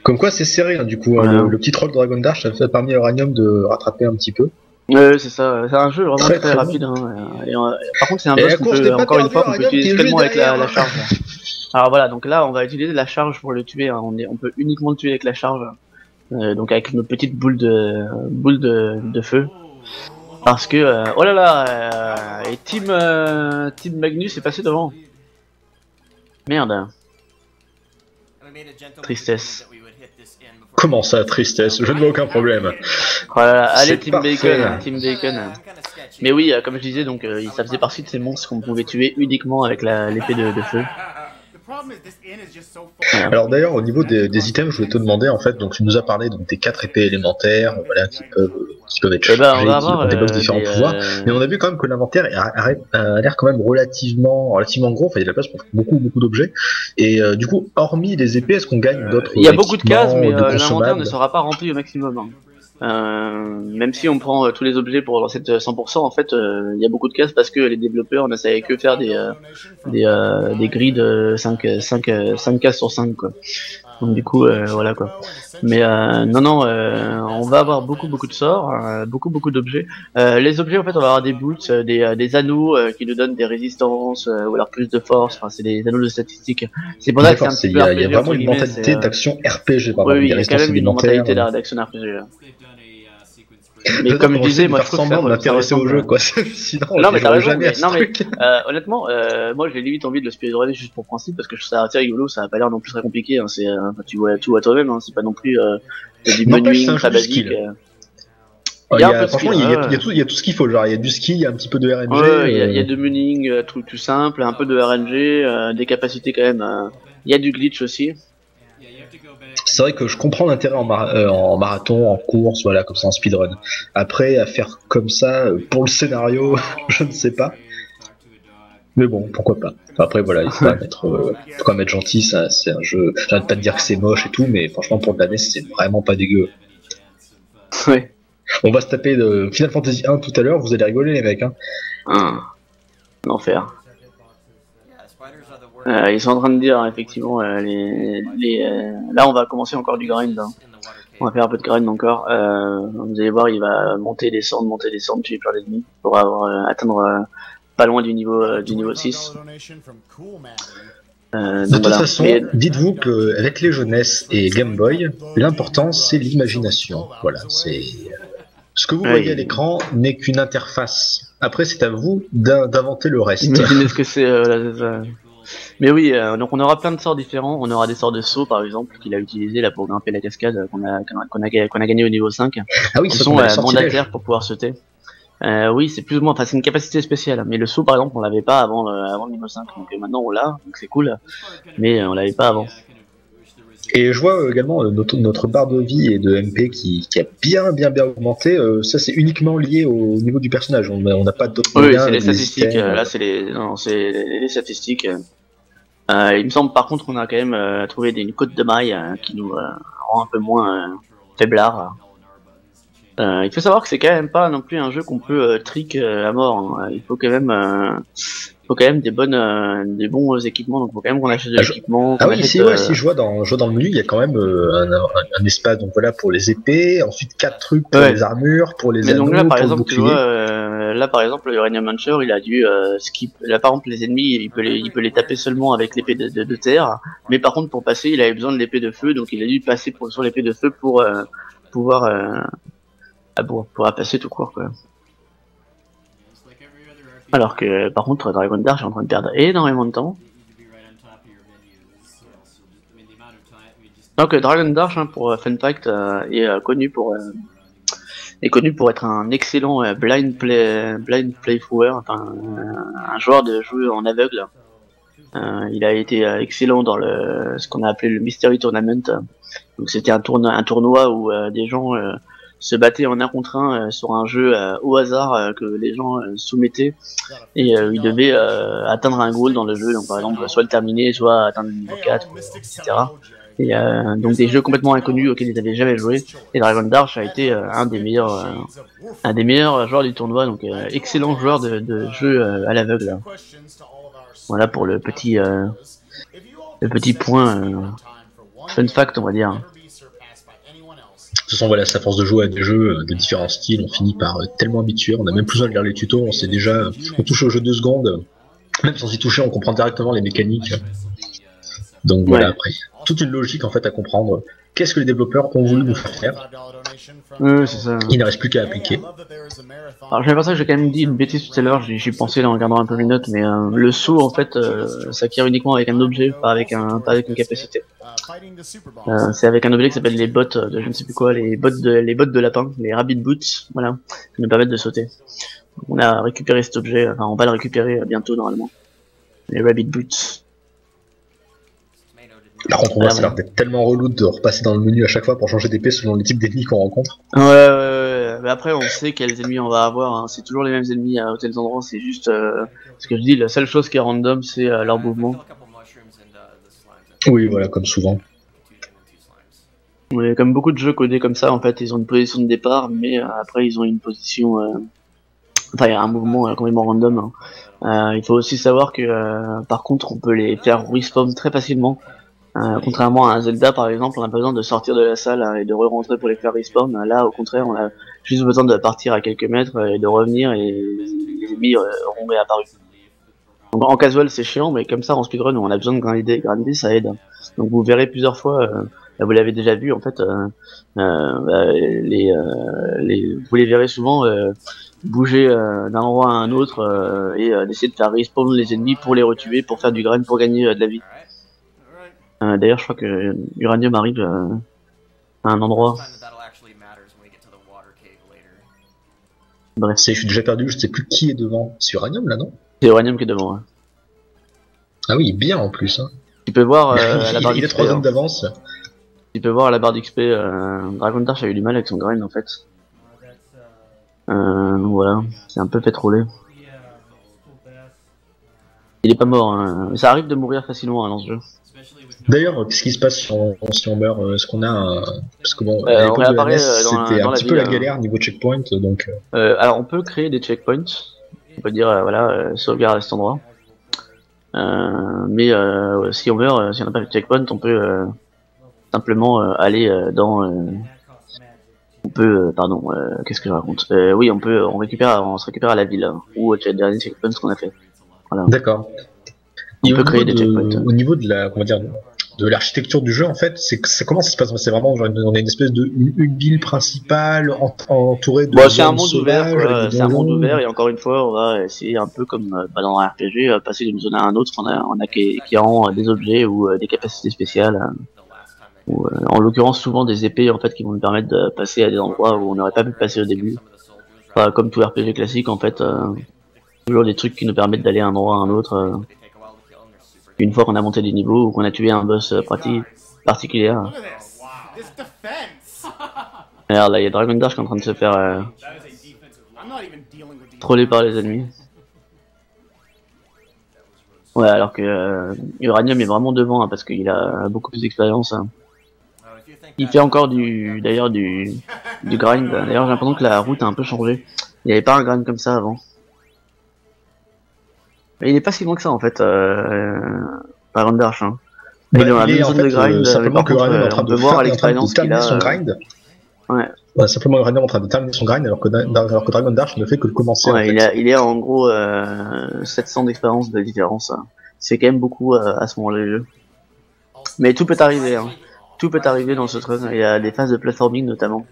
Comme quoi, c'est serré, hein, du coup. Voilà. Le petit troll Dragon Dash, ça fait parmi Uranium de rattraper un petit peu. C'est ça. C'est un jeu vraiment très rapide. Hein. Par contre, c'est un boss qu'on peut, encore une fois, qu'on peut utiliser seulement avec la charge. Alors voilà, donc là, on va utiliser la charge pour le tuer. Hein. On peut uniquement le tuer avec la charge. Donc avec notre petite boule de feu. Parce que oh là là, et Team Magnus est passé devant. Merde. Tristesse. Comment ça, tristesse? Je ne vois aucun problème. Oh là là, allez Team parfait. Bacon. Mais oui, comme je disais, donc ça faisait partie de ces monstres qu'on pouvait tuer uniquement avec l'épée de feu. Alors d'ailleurs, au niveau des items, je voulais te demander en fait, donc tu nous as parlé donc des 4 épées élémentaires, voilà, qui peuvent être chargées, qui débloquent différents pouvoirs, mais on a vu quand même que l'inventaire a l'air quand même relativement gros, enfin il y a de la place pour beaucoup d'objets, et du coup, hormis les épées, est-ce qu'on gagne d'autres? Il y a beaucoup de cases, mais l'inventaire ne sera pas rempli au maximum. Hein. Même si on prend tous les objets pour lancer 100%, en fait, il y a beaucoup de cases parce que les développeurs ne savaient que faire des grids de 5 cases sur 5 quoi. Donc du coup, voilà quoi. Mais non, non, on va avoir beaucoup de sorts, beaucoup d'objets. Les objets, en fait, on va avoir des boots, des anneaux qui nous donnent des résistances ou alors plus de force. Enfin, c'est des anneaux de statistiques. C'est pour ça que c'est un petit peu il y a RPG, vraiment entre une guillemets, mentalité d'action RPG, par oui, exemple, oui, des il y a quand résistances même une élémentaires. mentalité d'action RPG là. Mais comme je disais, moi je trouve que semblant de ça m'intéresser au ressemble. jeu, quoi. Sinon, Non mais t'as j'aurais raison, jamais mais à ce non mais truc. honnêtement, moi j'ai limite envie de le speedrunner juste pour principe parce que je trouve ça assez rigolo, ça a pas l'air non plus très compliqué, hein, c'est enfin, tu vois tout à toi-même, hein, c'est pas non plus du N'empêche, c'est menuing un jeu très du basique. skill. Il y a un peu de skill, Franchement, il y a tout ce qu'il faut. Genre, il y a du ski, il y a un petit peu de RNG. ouais, il y a de menuing, tout simple, un peu de RNG, des capacités quand même. Il y a du glitch aussi. C'est vrai que je comprends l'intérêt en marathon, en course, voilà, comme ça en speedrun. Après, à faire comme ça, pour le scénario, je ne sais pas. Mais bon, pourquoi pas. Après, voilà, il faut quand même être gentil, ça, c'est un jeu. J'arrête pas de dire que c'est moche et tout, mais franchement, pour de la NES, c'est vraiment pas dégueu. Ouais. On va se taper de Final Fantasy 1 tout à l'heure, vous allez rigoler, les mecs. Hein. L'enfer. Ils sont en train de dire effectivement là on va commencer encore du grind. Hein. On va faire un peu de grind encore. Vous allez voir, il va monter, descendre, tuer plein d'ennemis pour atteindre pas loin du niveau 6. De toute façon, dites-vous qu'avec les jeunesses et Game Boy, l'important c'est l'imagination. Voilà, c'est ce que vous voyez à l'écran n'est qu'une interface. Après, c'est à vous d'inventer le reste. Imaginez ce que c'est. Mais oui, donc on aura plein de sorts différents. On aura des sorts de saut par exemple qu'il a utilisé là pour grimper la cascade qu'on a gagné au niveau 5. Ah oui, qui sont mandataires pour pouvoir sauter. Oui, c'est plus ou moins, enfin c'est une capacité spéciale. Mais le saut par exemple, on l'avait pas avant le niveau 5. Donc maintenant on l'a, donc c'est cool. Mais on l'avait pas avant. Et je vois également notre barre de vie et de MP qui a bien augmenté. Ça, c'est uniquement lié au niveau du personnage. On n'a pas d'autres moyens. Oui, c'est les statistiques. Là, c'est les statistiques. Il me semble par contre qu'on a quand même trouvé une côte de maille qui nous rend un peu moins faiblard. Il faut savoir que c'est quand même pas non plus un jeu qu'on peut trick à mort. Hein. Il faut quand même des bons équipements, donc il faut quand même qu'on achète de l'équipement. Ah oui, si je vois dans le menu, il y a quand même un espace donc voilà pour les épées, ensuite 4 trucs pour les armures, pour les anneaux, donc là, par pour exemple, le bouclier. Là par exemple, le Uranium Launcher, il a dû skip. Là par exemple, les ennemis, il peut les taper seulement avec l'épée de terre, mais par contre pour passer, il avait besoin de l'épée de feu, donc il a dû passer sur l'épée de feu pour pouvoir passer tout court quoi. Alors que par contre Dragon Dark est en train de perdre énormément de temps. Donc Dragon Dark, hein, pour fun fact, est connu pour être un excellent blind playthrower, enfin un joueur de jeu en aveugle. Il a été excellent dans ce qu'on a appelé le Mystery Tournament. Donc c'était un tournoi où des gens se battaient en 1 contre 1 sur un jeu au hasard que les gens soumettaient et ils devaient atteindre un goal dans le jeu, donc par exemple soit le terminer, soit atteindre le niveau 4, etc. Et donc des jeux complètement inconnus auxquels ils n'avaient jamais joué. Et Dragon Dark a été un des meilleurs joueurs du tournoi, donc excellent joueur de jeu à l'aveugle. Voilà pour le petit point fun fact, on va dire. De toute façon, voilà, c'est à force de jouer à des jeux de différents styles, on finit par tellement habitué, on a même plus besoin de lire les tutos, on touche au jeu 2 secondes, même sans y toucher, on comprend directement les mécaniques. Donc voilà, après, toute une logique en fait à comprendre. Qu'est-ce que les développeurs ont voulu nous faire? C'est ça. Il ne reste plus qu'à appliquer. Alors j'avais pensé que j'ai quand même dit une bêtise tout à l'heure, j'y pensé en regardant un peu mes notes, mais le saut en fait s'acquiert uniquement avec un objet, pas avec une capacité. C'est avec un objet qui s'appelle les bottes de je ne sais plus quoi, les bottes de lapin, les rabbit boots, voilà, qui nous permettent de sauter. On a récupéré cet objet, enfin on va le récupérer bientôt normalement. Les rabbit boots. Par contre, ça a l'air d'être tellement relou de repasser dans le menu à chaque fois pour changer d'épée selon les types d'ennemis qu'on rencontre. Ouais. Mais après, on sait quels ennemis on va avoir. Hein. C'est toujours les mêmes ennemis à tels endroits. C'est juste ce que je dis. La seule chose qui est random, c'est leur mouvement. Oui, voilà, comme souvent. Ouais, comme beaucoup de jeux codés comme ça, en fait, ils ont une position de départ, mais après ils ont une position. Enfin, il y a un mouvement complètement random. Hein. Il faut aussi savoir que, par contre, on peut les faire respawn très facilement. Contrairement à un Zelda, par exemple, on n'a pas besoin de sortir de la salle et de re-rentrer pour les faire respawn. Là, au contraire, on a juste besoin de partir à quelques mètres et de revenir et les ennemis auront réapparu. Donc, en casual, c'est chiant, mais comme ça, en speedrun, on a besoin de grinder. Grinder, ça aide. Donc, vous verrez plusieurs fois, vous l'avez déjà vu, en fait, vous les verrez souvent bouger d'un endroit à un autre et d'essayer de faire respawn les ennemis pour les retuer, pour faire du grind, pour gagner de la vie. D'ailleurs, je crois que Uranium arrive à un endroit. Bref. Je suis déjà perdu, je sais plus qui est devant. C'est Uranium là, non? C'est Uranium qui est devant. Hein. Ah oui, bien en plus. Hein. Tu peux voir à la barre il d'XP. a 3 zones d'avance. Tu peux voir à la barre d'XP, Dragon Dash a eu du mal avec son grind en fait. Donc voilà, c'est un peu fait troller. Il est pas mort, hein. Ça arrive de mourir facilement hein, dans ce jeu. D'ailleurs, qu'est-ce qui se passe si on meurt? Est-ce qu'on a parce que bon, on réapparaît c'était un petit peu la galère niveau checkpoint, donc. Alors on peut créer des checkpoints. On peut dire voilà, sauvegarde à cet endroit. Mais si on meurt, si on n'a pas de checkpoint, on peut simplement aller dans. On peut, pardon, qu'est-ce que je raconte? Oui, on se récupère à la ville ou au dernier checkpoint qu'on a fait. Voilà. D'accord. On peut créer des checkpoints. Au niveau de la, comment dire, de l'architecture du jeu, en fait, comment ça se passe? C'est vraiment, genre, on a une espèce de une ville principale entourée de. Bon, c'est un monde ouvert. C'est un monde ouvert et encore une fois, on va essayer un peu comme dans un RPG, passer d'une zone à un autre. On a acquérant des objets ou des capacités spéciales. Ou, en l'occurrence, souvent des épées en fait qui vont nous permettre de passer à des endroits où on n'aurait pas pu passer au début. Enfin, comme tout RPG classique, en fait, toujours des trucs qui nous permettent d'aller à un endroit à un autre. Une fois qu'on a monté des niveaux ou qu'on a tué un boss particulier. Regarde là, il y a Dragon Dash qui est en train de se faire troller par les ennemis. Ouais, alors que Uranium est vraiment devant hein, parce qu'il a beaucoup plus d'expérience. Hein. Il fait encore du grind. D'ailleurs, j'ai l'impression que la route a un peu changé. Il n'y avait pas un grind comme ça avant. Mais il est pas si loin que ça en fait, Dragon Dash. Hein. Bah, il est dans la même zone de grind, simplement que Uranium est en train de voir l'expérience qu'il a. Son grind. Ouais. Bah, simplement Uranium est en train de terminer son grind alors que Dragon Dash ne fait que le commencer. Ouais, en fait. il est en gros 700 d'expérience de différence. C'est quand même beaucoup à ce moment-là du jeu. Mais tout peut arriver. Hein. Tout peut arriver dans ce truc. Il y a des phases de platforming notamment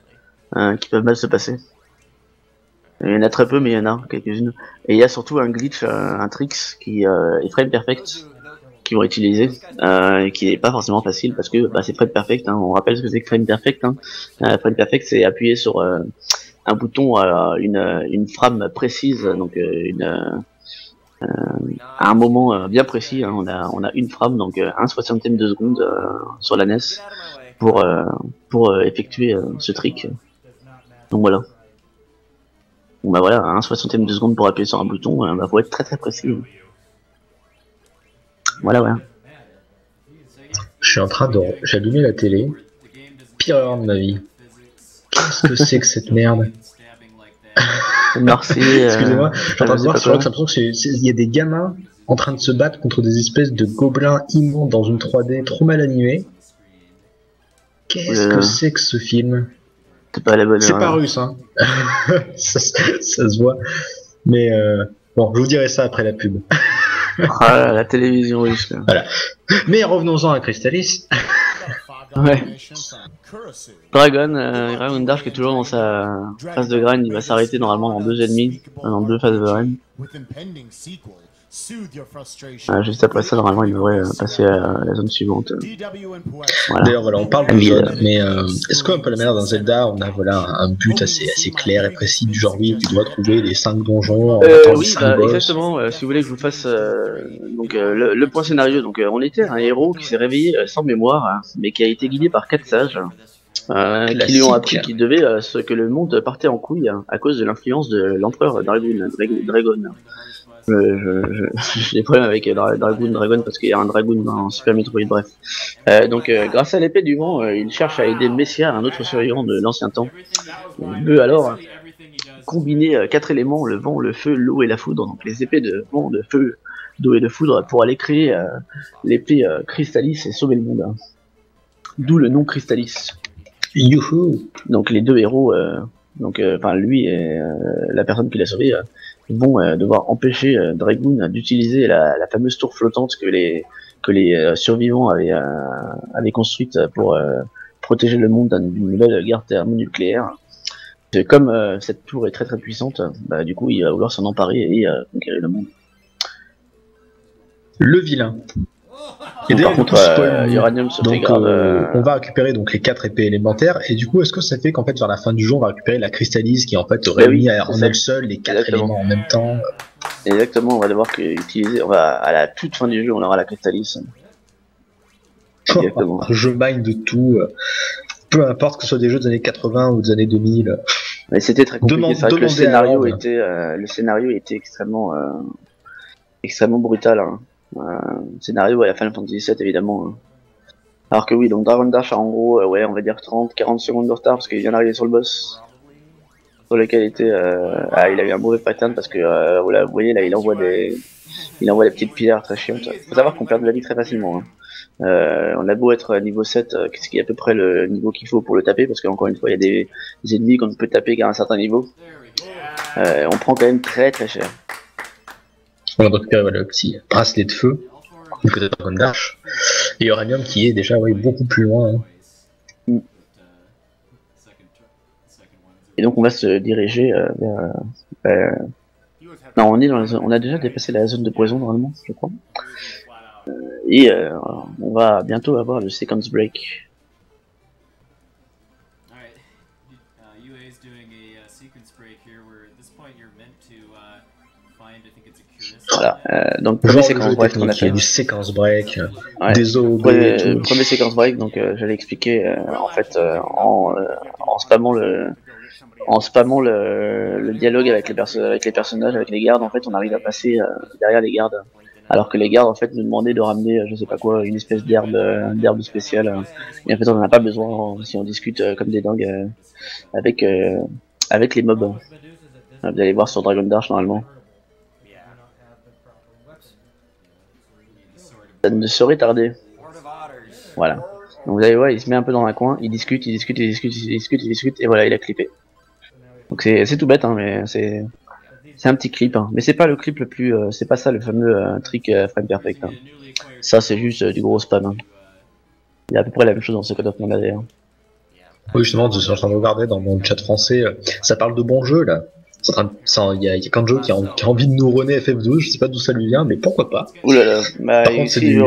qui peuvent mal se passer. Il y en a très peu, mais il y en a quelques-unes. Et il y a surtout un glitch, un tricks qui est frame perfect, qui vont utiliser, et qui n'est pas forcément facile parce que c'est frame perfect. Hein. On rappelle ce que c'est que frame perfect. Hein. Frame perfect, c'est appuyer sur un bouton à une frame précise, donc à un moment bien précis. Hein. On a une frame, donc 1/60 de seconde sur la NES pour effectuer ce trick. Donc voilà. Bon bah voilà, 1/60 de seconde pour appuyer sur un bouton, faut être très très précis. Voilà, ouais. Je suis en train de... J'ai allumé la télé. Pire erreur de ma vie. Qu'est-ce que c'est que cette merde? Merci. Excusez-moi, je suis en train de voir sur l'impression qu'il y a des gamins en train de se battre contre des espèces de gobelins immondes dans une 3D trop mal animée. Qu'est-ce que c'est que ce film? C'est pas la bonne. C'est pas russe, hein. ça se voit. Mais bon, je vous dirai ça après la pub. Ah, la télévision russe. Voilà. Mais revenons-en à Crystalis. Ouais. Dragon Dash qui est toujours dans sa phase de grind, il va s'arrêter normalement dans 2 ennemis, dans 2 phases de grind. Juste après ça, normalement, il devrait passer à la zone suivante. Voilà. D'ailleurs, voilà, on parle de zone, mais est-ce qu'un peu la manière d'un Zelda, on a un but assez clair et précis du genre oui, tu dois trouver les 5 donjons. Oui, exactement. Si vous voulez que je vous fasse donc le point scénario, donc on était un héros qui s'est réveillé sans mémoire, mais qui a été guidé par 4 sages. Qui lui ont appris qu'il devait que le monde partait en couille à cause de l'influence de l'empereur Dragon. J'ai des problèmes avec Dragon parce qu'il y a un Dragon dans Super Metroid, bref. Donc grâce à l'épée du vent, il cherche à aider Messia, un autre survivant de l'ancien temps. Il veut alors combiner 4 éléments, le vent, le feu, l'eau et la foudre, donc les épées de vent, de feu, d'eau et de foudre, pour aller créer l'épée Crystallis et sauver le monde. D'où le nom Crystallis. Youhou. Donc les deux héros, lui et la personne qui l'a sauvé, vont devoir empêcher Dragoon d'utiliser la fameuse tour flottante que les survivants avaient construite pour protéger le monde d'une nouvelle guerre thermonucléaire. Comme cette tour est très très puissante, du coup il va vouloir s'en emparer et conquérir le monde. Le vilain. Et par contre, Uranium se fait grave. On va récupérer donc les 4 épées élémentaires, et du coup, est-ce que ça fait qu'en fait, vers la fin du jeu, on va récupérer la Crystallise qui en fait réunit en elle seule les 4 éléments en même temps? Exactement, on va devoir utiliser. À la toute fin du jeu, on aura la Crystallise. Exactement. Je mine de tout. Peu importe que ce soit des jeux des années 80 ou des années 2000. Mais c'était très compliqué. C'est vrai que le scénario était extrêmement brutal. Hein. Scénario à la Final Fantasy VII évidemment. Alors que oui, donc Dragon Dash a en gros, on va dire 30-40 secondes de retard parce qu'il vient d'arriver sur le boss. Sur lequel il a eu un mauvais pattern parce que vous voyez là, il envoie des petites pierres très chiantes. Faut savoir qu'on perd de la vie très facilement. Hein. On a beau être à niveau 7, ce qui est à peu près le niveau qu'il faut pour le taper, parce qu'encore une fois, il y a des ennemis qu'on ne peut taper qu'à un certain niveau. On prend quand même très très cher. On va récupérer le petit bracelet de feu du côté de Dragon Dash. Et Uranium qui est déjà beaucoup plus loin. Hein. Et donc on va se diriger vers... Non, on a déjà dépassé la zone de poison normalement, je crois. Et on va bientôt avoir le Seconds Break. Voilà, donc premier séquence break qu'on a fait. Du séquence break, des OB, premier séquence break, donc j'allais expliquer en fait en spammant le dialogue avec les personnages, avec les gardes, en fait on arrive à passer derrière les gardes, alors que les gardes en fait nous demandaient de ramener je sais pas quoi, une espèce d'herbe spéciale, et en fait on en a pas besoin si on discute comme des dingues avec les mobs. Vous allez voir sur Dragon Dash normalement. Ça ne saurait tarder. Voilà. Donc vous allez voir, il se met un peu dans un coin, il discute, et voilà, il a clippé. Donc c'est tout bête, hein, mais c'est un petit clip. Hein. Mais c'est pas le clip le plus, c'est pas ça le fameux trick frame perfect. Hein. Ça c'est juste du gros spam. Hein. Il y a à peu près la même chose dans Secret of Mana d'ailleurs. Oui, justement, je suis en train de regarder dans mon chat français, ça parle de bons jeux là. Il y a quand de jeux qui a envie de nous runner FF12, je sais pas d'où ça lui vient, mais pourquoi pas. Oulala, bah par contre, c'est du...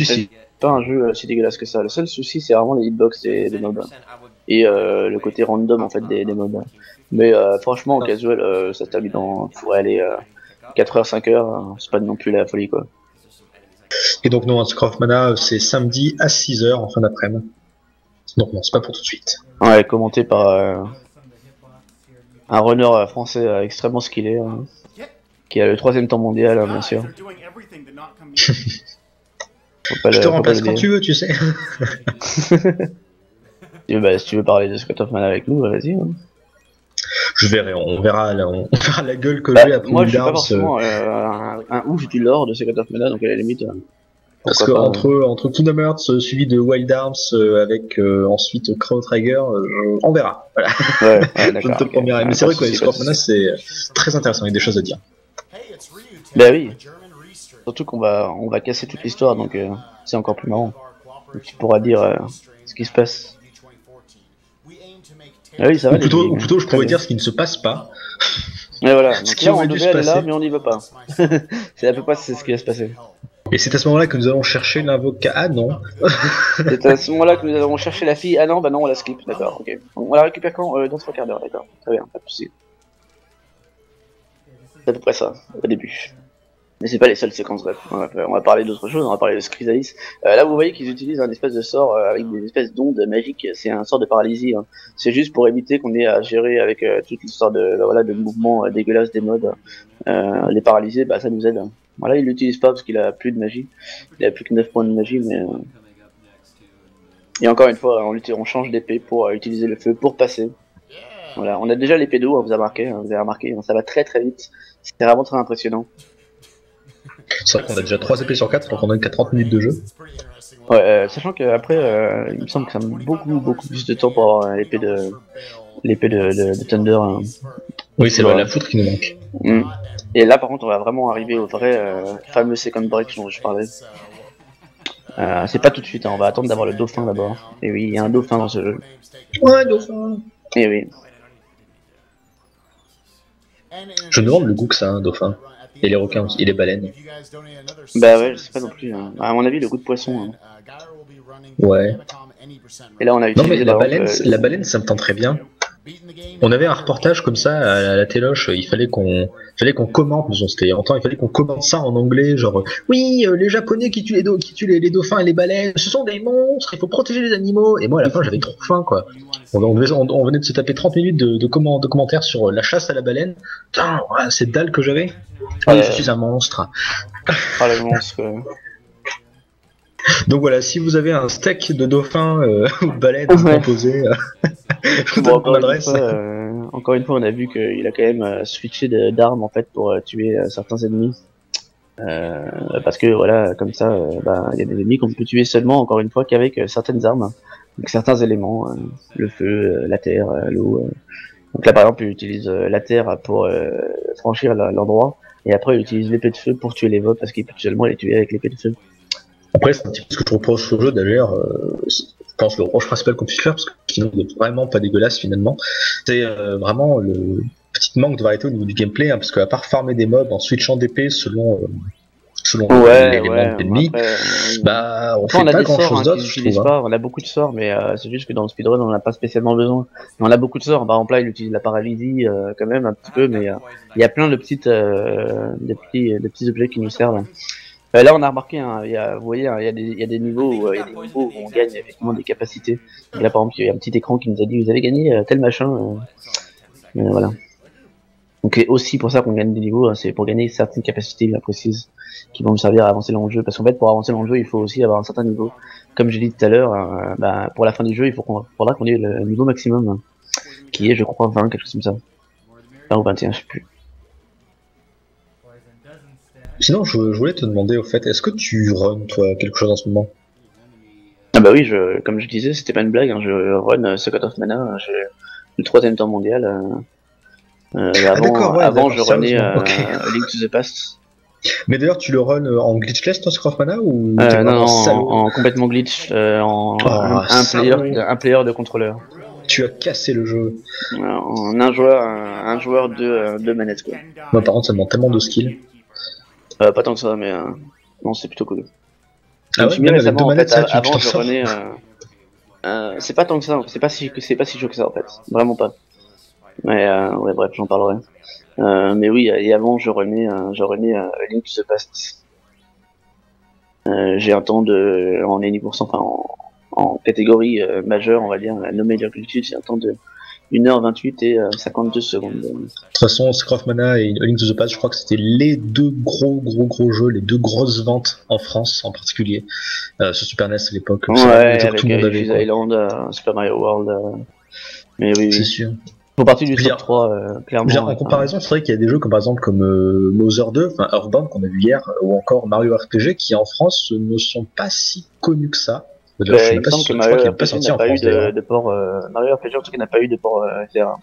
C'est pas un jeu si dégueulasse que ça. Le seul souci c'est vraiment les hitbox des mobs et le côté random en fait des mobs. Mais franchement en casual ça termine pourrait aller 4h 5h, c'est pas non plus la folie quoi. Et donc non, Secret of Mana c'est samedi à 6h en fin d'après-midi. Donc non, c'est pas pour tout de suite. Ouais, commenté par un runner français extrêmement skillé qui a le 3ème temps mondial bien sûr. Je te remplace quand tu veux, tu sais. Si tu veux parler de Secret of Mana avec nous, vas-y. Hein. Je verrai, on verra la gueule que j'ai après. Moi, je suis pas forcément un ouf du lore de Secret of Mana, donc à la limite. Parce que entre Kingdom Hearts suivi de Wild Arms avec ensuite Chrono Trigger, on verra. Voilà. Ouais, je ne te promets rien. Mais c'est vrai que Secret of Mana c'est très intéressant, il y a des choses à dire. Bah oui. Surtout qu'on va casser toute l'histoire, donc c'est encore plus marrant. Donc, tu pourras dire ce qui se passe. Ah oui, ça va. Ou plutôt je pourrais dire ce qui ne se passe pas. Mais voilà, donc là on devait aller là, mais on n'y va pas. C'est à peu près ce qui va se passer. Et c'est à ce moment-là que nous allons chercher l'invocat. Ah non. C'est à ce moment-là que nous avons cherché la fille. Ah non, bah non, on la skip, d'accord, ok. On la récupère quand dans 3 quarts d'heure, d'accord. Très bien, pas de soucis. C'est à peu près ça, au début. Mais c'est pas les seules séquences, bref. On va parler d'autre chose, on va parler de Chrysalis. Là, vous voyez qu'ils utilisent un espèce de sort avec des espèces d'ondes magiques. C'est un sort de paralysie. Hein. C'est juste pour éviter qu'on ait à gérer avec toute l'histoire de mouvements dégueulasses des modes. Les paralysés, bah ça nous aide. Voilà, il l'utilise pas parce qu'il a plus de magie. Il a plus que 9 points de magie, mais... Et encore une fois, on change d'épée pour utiliser le feu, pour passer. Voilà, on a déjà l'épée d'eau, hein, vous avez remarqué, ça va très très vite. C'est vraiment très impressionnant. C'est vrai qu'on a déjà 3 épées sur 4, donc on a qu'à 30 minutes de jeu. Ouais, sachant qu'après, il me semble que ça met beaucoup plus de temps pour avoir l'épée de Thunder. Hein. Oui, c'est la foutre qui nous manque. Et là, par contre, on va vraiment arriver au vrai fameux second break dont je parlais. C'est pas tout de suite, hein, on va attendre d'avoir le dauphin d'abord. Et oui, il y a un dauphin dans ce jeu. Ouais, dauphin. Et oui. Je me demande le goût que ça a, un dauphin. Et les requins aussi, et les baleines. Bah ouais, je sais pas non plus. Hein. À mon avis, le goût de poisson. Hein. Ouais. Et là, on a utilisé non mais la baleine, ça me tente très bien. On avait un reportage comme ça à la téloche, il fallait qu'on commente, mais c'était il y a longtemps, il fallait qu'on commente ça en anglais, genre oui, les japonais qui tuent les dauphins et les baleines, ce sont des monstres, il faut protéger les animaux. Et moi à la fin j'avais trop faim quoi. On venait de se taper 30 minutes de commentaires sur la chasse à la baleine. Putain, ouais, cette dalle que j'avais. Oui, je suis un monstre. Ah le monstre. Donc voilà, si vous avez un steak de dauphin ou de baleine à me proposer, je vous donne mon adresse. Encore une fois, on a vu qu'il a quand même switché d'armes en fait pour tuer certains ennemis. Parce que voilà, comme ça, il y a des ennemis qu'on peut tuer seulement, encore une fois, qu'avec certaines armes, donc certains éléments, le feu, la terre, l'eau. Donc là, par exemple, il utilise la terre pour franchir l'endroit, et après, il utilise l'épée de feu pour tuer les vols, parce qu'il peut seulement les tuer avec l'épée de feu. Après, c'est un petit peu ce que je reproche au jeu d'ailleurs. Je pense le reproche principal qu'on puisse faire, parce que sinon, il n'est vraiment pas dégueulasse finalement. C'est vraiment le petit manque de variété au niveau du gameplay, hein, parce qu'à part farmer des mobs en switchant d'épée selon l'élément d'ennemi, on fait pas grand chose d'autre, je trouve. On a beaucoup de sorts, mais c'est juste que dans le speedrun, on n'en a pas spécialement besoin. Mais on a beaucoup de sorts. Par exemple, là, il utilise la paralysie quand même un petit peu, mais il y a plein de petits objets qui nous servent. Là, on a remarqué, vous voyez, il y a des niveaux où on gagne effectivement des capacités. Et là, par exemple, il y a un petit écran qui nous a dit vous avez gagné tel machin. Voilà. Donc, c'est aussi pour ça qu'on gagne des niveaux, hein, c'est pour gagner certaines capacités bien précises qui vont nous servir à avancer dans le jeu. Parce qu'en fait, pour avancer dans le jeu, il faut aussi avoir un certain niveau. Comme j'ai dit tout à l'heure, pour la fin du jeu, faudra qu'on ait le niveau maximum, hein, qui est, je crois, 20, quelque chose comme ça. 20 ou 21, je sais plus. Sinon, je voulais te demander au fait, est-ce que tu runs toi quelque chose en ce moment? Ah bah oui, comme je disais, c'était pas une blague, hein, je run Secret of Mana, j'ai le 3ème temps mondial. Avant je runnais Link to the Past. Mais d'ailleurs, tu le run en glitchless toi, Secret of Mana ou non, en complètement glitch, un player de contrôleur. Tu as cassé le jeu. En un joueur de manette quoi. Moi par contre, ça demande tellement de skill. Pas tant que ça, mais non, c'est plutôt cool. Ah ouais, même avec 2 manettes, avant je renais. C'est pas tant que ça, c'est pas si chaud que ça en fait, vraiment pas. Mais ouais, bref, j'en parlerai. Mais oui, et avant je renais Link to the Past. J'ai un temps en niveau en catégorie majeure, on va dire, la no major difficulty, j'ai un temps de 1h28 et 52 secondes. De toute façon, Secret of Mana et Link to the Past, je crois que c'était les deux gros jeux, les deux grosses ventes en France en particulier, sur Super NES à l'époque. Ouais, avec tout le monde avait, Island, Super Mario World. Mais oui, c'est sûr. Ils font partie du top 3, clairement. En comparaison, c'est vrai qu'il y a des jeux comme par exemple comme Mother 2, enfin Earthbound qu'on a vu hier, ou encore Mario RPG qui en France ne sont pas si connus que ça. Il me semble que Mario RPG n'a pas eu de port. Mario RPG en tout cas n'a pas eu de port FR1.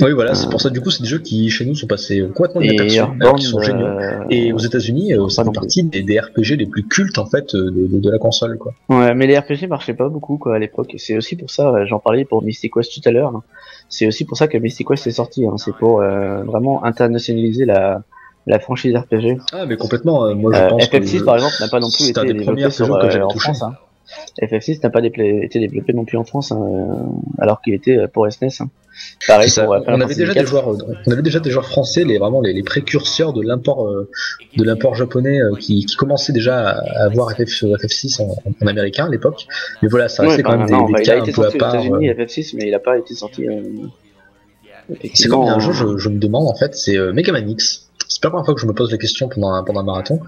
Oui, voilà, c'est pour ça, du coup, c'est des jeux qui chez nous sont passés complètement inaperçus, qui sont géniaux. Et aux États-Unis, ça fait partie des RPG les plus cultes en fait de la console, quoi. Ouais, mais les RPG marchaient pas beaucoup quoi à l'époque. C'est aussi pour ça, j'en parlais pour Mystic Quest tout à l'heure. C'est aussi pour ça que Mystic Quest est sorti. Hein. C'est pour vraiment internationaliser la franchise RPG. Ah, mais complètement, moi je pense FF6 que par exemple n'a pas non plus c'est un été des développé premiers jeux que j'avais en touché. France. Hein. FF6 n'a pas été développé non plus en France, alors qu'il était pour SNES. Hein. Pareil pour On Final avait Fantasy déjà 4. des joueurs, on avait déjà des joueurs français, vraiment les précurseurs de l'import japonais qui commençaient déjà à avoir FF6 en américain à l'époque. Mais voilà, ça restait quand même des il a cas un été peu à sorti aux part. États-Unis FF6, mais il n'a pas été sorti. C'est comme il y a un jeu, effectivement. je me demande en fait, c'est Mega Man X. C'est pas la première fois que je me pose la question pendant un marathon.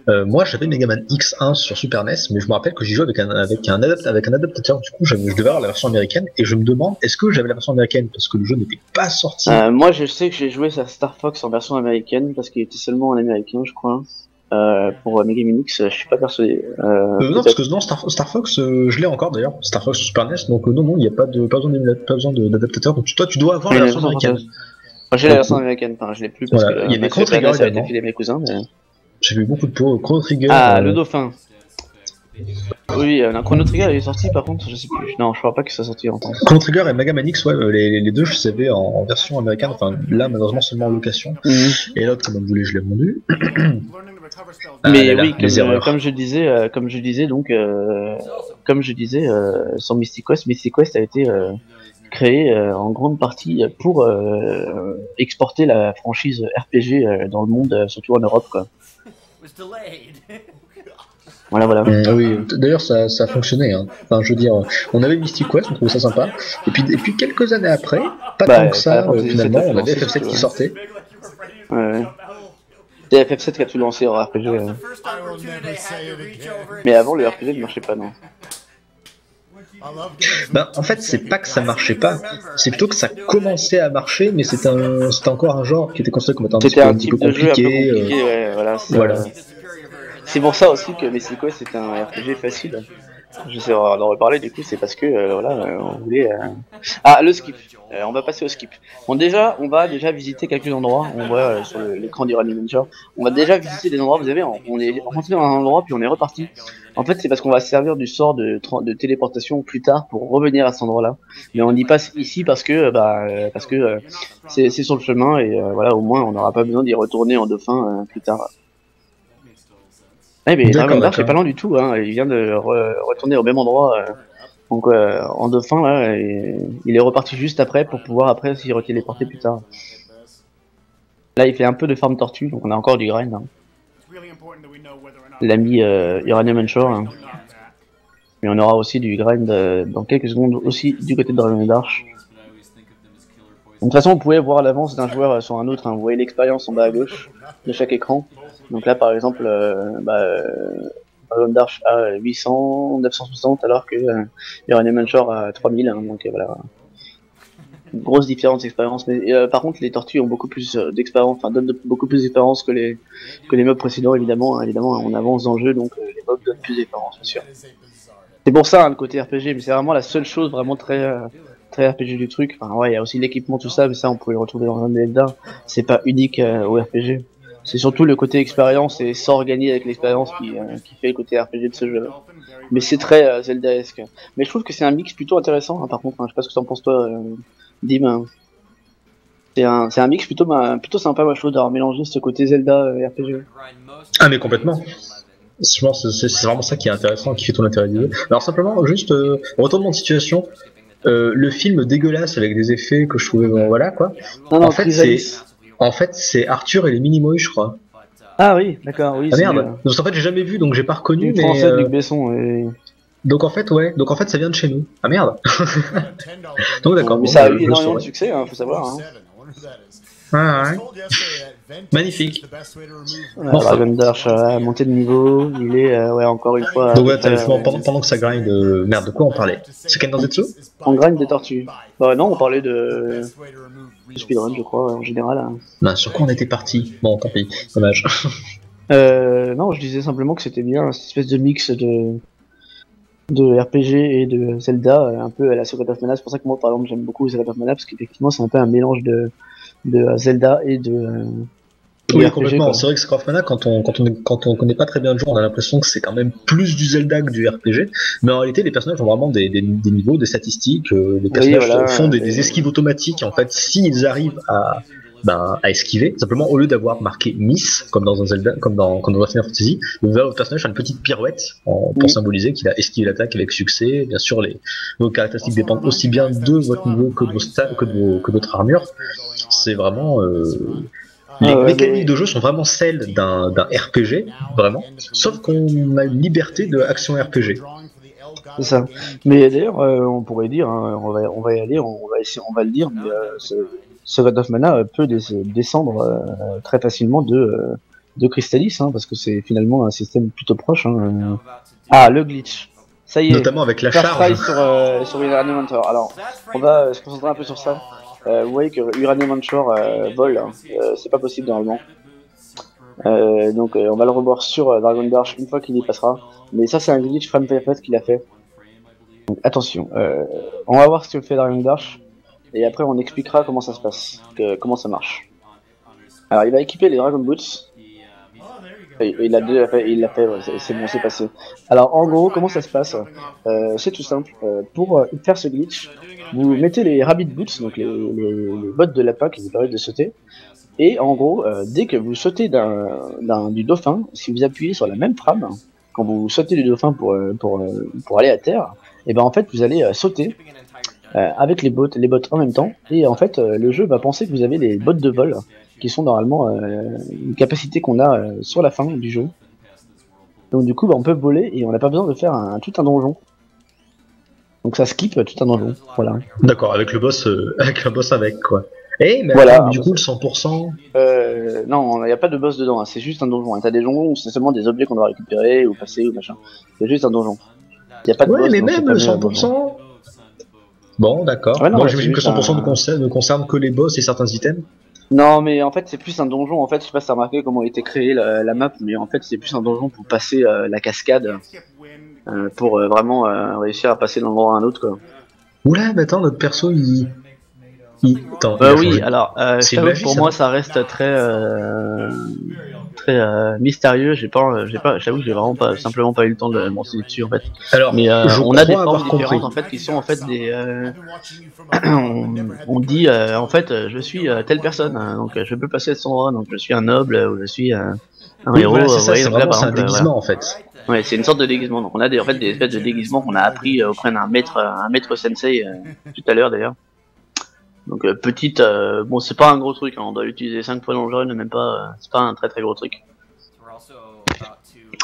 Moi, j'avais Mega Man X1 sur Super NES, mais je me rappelle que j'y jouais avec un adaptateur. Du coup, je devais avoir la version américaine, et je me demande, est-ce que j'avais la version américaine parce que le jeu n'était pas sorti. Moi, je sais que j'ai joué à Star Fox en version américaine parce qu'il était seulement en américain, je crois. Pour Mega Man X, je suis pas persuadé. Non, parce que non, Star Fox, je l'ai encore d'ailleurs, Star Fox sur Super NES, donc non, il n'y a pas besoin d'adaptateur. Donc toi, tu dois avoir la version américaine. Moi, j'ai la version américaine, enfin, je l'ai plus parce Voilà, que il y avait ma Chrono Super Trigger NES a été également. filée à mes cousins. Mais... J'ai vu beaucoup de pots. Chrono Trigger. Ah, le dauphin. Oui, Chrono Trigger est sorti par contre, je sais plus. Non, je crois pas que ça sorti en France. Chrono Trigger et Mega Man X, ouais, les deux, je les avais en version américaine. Enfin, là, malheureusement, seulement en location. Et l'autre, comme on voulait, je l'ai vendu. Mais là, oui, comme je disais, son Mystic Quest a été créé en grande partie pour exporter la franchise RPG dans le monde, surtout en Europe, quoi. Voilà. Oui, d'ailleurs, ça a fonctionné. Hein. Enfin, je veux dire, on avait Mystic Quest, on trouvait ça sympa. Et puis quelques années après, pas tant que ça, finalement, on avait FF7 qui sortait. Ouais. C'est FF7 qui a tout lancé en RPG. Mais avant, le RPG ne marchait pas, non. En fait, c'est pas que ça marchait pas, c'est plutôt que ça commençait à marcher, mais c'était encore un genre qui était considéré comme étant un petit peu compliqué. Ouais, voilà. C'est pour ça aussi que Mystic Quest c'était un RPG facile. Je sais, on en reparler du coup, c'est parce que on voulait. Ah, le skip. On va passer au skip. Bon, on va déjà visiter quelques endroits. On voit sur l'écran du Running Adventure. On va déjà visiter des endroits. Vous savez, on est rentré dans un endroit puis on est reparti. En fait, c'est parce qu'on va se servir du sort de téléportation plus tard pour revenir à cet endroit-là. Mais on y passe ici parce que c'est sur le chemin et voilà, au moins on n'aura pas besoin d'y retourner en dauphin plus tard. Mais Dragon Dash c'est pas loin du tout, hein. Il vient de retourner au même endroit en dauphin là, et il est reparti juste après pour pouvoir après s'y retéléporter plus tard. Là il fait un peu de farm tortue, donc on a encore du grind. Hein. L'ami Uranium Onshore. Hein. Mais on aura aussi du grind dans quelques secondes aussi du côté de Dragon Dash. De toute façon, vous pouvez voir l'avance d'un joueur sur un autre. Hein. Vous voyez l'expérience en bas à gauche de chaque écran. Donc là, par exemple, Dragon Dash a 800, 960, alors que Uranium Onshore a 3000. Hein. Donc voilà. Une grosse différence d'expérience. Mais par contre, les tortues ont beaucoup plus d'expérience, enfin donnent beaucoup plus d'expérience que les mobs précédents, évidemment. Hein. Évidemment, on avance dans le jeu, donc les mobs donnent plus d'expérience, bien sûr. C'est pour ça, hein, le côté RPG, mais c'est vraiment la seule chose vraiment très RPG du truc. Enfin, ouais, il y a aussi l'équipement, tout ça, mais ça, on peut le retrouver dans un Zelda. C'est pas unique au RPG. C'est surtout le côté expérience et sans gagner avec l'expérience qui fait le côté RPG de ce jeu. Mais c'est très Zelda-esque. Mais je trouve que c'est un mix plutôt intéressant, hein, par contre. Hein, je sais pas ce que t'en penses toi, Dim. Hein. C'est un mix plutôt sympa, moi, je trouve, d'avoir mélangé ce côté Zelda RPG. Ah, mais complètement. Je pense que c'est vraiment ça qui est intéressant, qui fait ton intérêt du jeu. Alors simplement, juste retournement de situation. Le film dégueulasse avec des effets que je trouvais voilà quoi. Non, en fait, c'est Arthur et les Minimoys, je crois. Ah oui, d'accord, oui. Ah merde. Donc en fait, j'ai jamais vu, donc j'ai pas reconnu. Mais français de Luc Besson. Et... Donc en fait, ça vient de chez nous. Ah merde. Donc d'accord. Mais ça a eu énormément de succès, hein, faut savoir. Hein. Ah, ouais. Magnifique. Dragon Dash a monté de niveau, il est encore une fois. Donc pendant que ça grind, merde, de quoi on parlait? C'est Ken Densetsu? On grind des tortues. Bah non, on parlait de speedrun, je crois, en général. Hein. Non, sur quoi on était parti? Bon, tant pis, dommage. Non, je disais simplement que c'était bien cette espèce de mix de RPG et de Zelda, un peu à la Secret of Mana. C'est pour ça que moi, par exemple, j'aime beaucoup Secret of Mana, parce qu'effectivement, c'est un peu un mélange de Zelda et de oui, RPG, complètement. quoi. C'est vrai que Secret of Mana, quand on connaît pas très bien le jeu, on a l'impression que c'est quand même plus du Zelda que du RPG. Mais en réalité, les personnages ont vraiment des niveaux, des statistiques. Les personnages font des esquives automatiques. En fait, s'ils arrivent à esquiver. Simplement, au lieu d'avoir marqué Miss, comme dans un Zelda, comme dans Final Fantasy, votre personnage fait une petite pirouette pour symboliser qu'il a esquivé l'attaque avec succès. Bien sûr, vos caractéristiques dépendent aussi bien de votre niveau que de vos stats, que de votre armure. C'est vraiment... les mécaniques de jeu sont vraiment celles d'un RPG, vraiment, sauf qu'on a une liberté de action RPG. C'est ça. Mais d'ailleurs, on pourrait dire, hein, on va y aller, on va le dire, mais ce God of Mana peut descendre très facilement de Crystalis, hein, parce que c'est finalement un système plutôt proche. Hein. Ah, le glitch. Ça y est. Notamment avec la charge. Sur Uranium Hunter. Alors, on va se concentrer un peu sur ça. Vous voyez que Uranium Hunter vole, hein. C'est pas possible normalement. Donc on va le revoir sur Dragon Dash une fois qu'il y passera. Mais ça c'est un glitch FrameFFS qu'il a fait. Donc attention, on va voir ce que fait Dragon Dash. Et après on expliquera comment ça se passe, comment ça marche. Alors il va équiper les Dragon Boots. Il l'a fait, ouais, c'est bon, c'est passé. Alors en gros, comment ça se passe? C'est tout simple. Pour faire ce glitch, vous mettez les Rabbit Boots, donc les bottes de lapin qui vous permettent de sauter. Et en gros, dès que vous sautez du dauphin, si vous appuyez sur la même frame, quand vous sautez du dauphin pour aller à terre, et ben en fait vous allez sauter avec les bottes en même temps. Et en fait, le jeu va penser que vous avez les bottes de vol, qui sont normalement une capacité qu'on a sur la fin du jeu. Donc du coup, on peut voler et on n'a pas besoin de faire tout un donjon. Donc ça skip tout un donjon, voilà. D'accord, avec le boss, avec quoi. Mais voilà, attends, du coup, le 100%... non, il n'y a pas de boss dedans, hein, c'est juste un donjon. T'as des donjons où c'est seulement des objets qu'on doit récupérer ou passer ou machin. C'est juste un donjon. Y a pas de boss, mais même le 100%... Bon, d'accord. Ouais, moi, j'imagine que 100% ne concerne que les boss et certains items. Non, mais en fait, c'est plus un donjon. En fait, je sais pas si t'as remarqué comment a été créée la map, mais en fait, c'est plus un donjon pour passer la cascade, pour vraiment réussir à passer d'un endroit à un autre, quoi. Oula, mais attends, notre perso, Attends, oui, alors, pour moi, ça reste très mystérieux. J'avoue que j'ai vraiment simplement pas eu le temps de m'en renseigner dessus en fait. Alors, mais on a des formes différentes en fait qui sont en fait des. On dit en fait, je suis telle personne, hein, donc je peux passer à cet endroit, donc je suis un noble ou je suis un héros. Voilà, c'est ça, c'est vraiment un déguisement en fait. Ouais, c'est une sorte de déguisement. Donc on a des espèces de déguisements qu'on a appris auprès d'un maître sensei tout à l'heure d'ailleurs. Donc petite, bon c'est pas un gros truc, hein, on doit l'utiliser 5 fois dans le jeu, même pas, c'est pas un très très gros truc.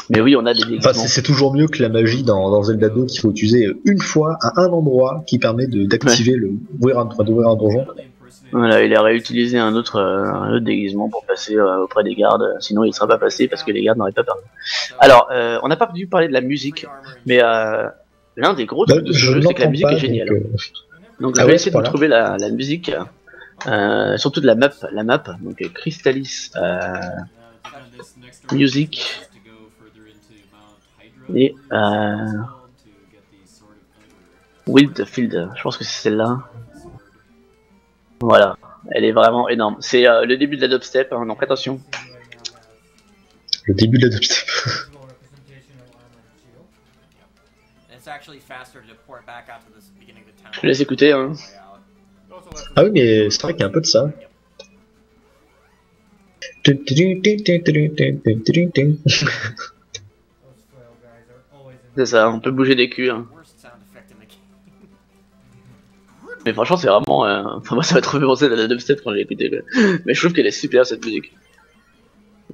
Mais oui, on a des déguisements. Enfin, c'est toujours mieux que la magie dans Zelda 2 qu'il faut utiliser une fois à un endroit qui permet d'activer d'ouvrir un donjon. Voilà, il a réutilisé un autre déguisement pour passer auprès des gardes, sinon il ne sera pas passé parce que les gardes n'auraient pas parlé. Alors, on n'a pas dû parler de la musique, mais l'un des gros trucs de ce jeu, c'est que la musique est géniale. Donc je vais essayer de vous trouver la musique, surtout de la map, donc Crystalis Music et Wildfield, je pense que c'est celle-là. Voilà, elle est vraiment énorme. C'est le début de la dubstep, hein, donc attention. Le début de la dubstep. Je te laisse écouter. Hein. Ah oui, mais c'est vrai qu'il y a un peu de ça. C'est ça, on peut bouger des culs. Hein. Mais franchement, c'est vraiment. Enfin, moi, ça m'a trop fait penser à la dubstep quand j'ai écouté. Mais je trouve qu'elle est super cette musique.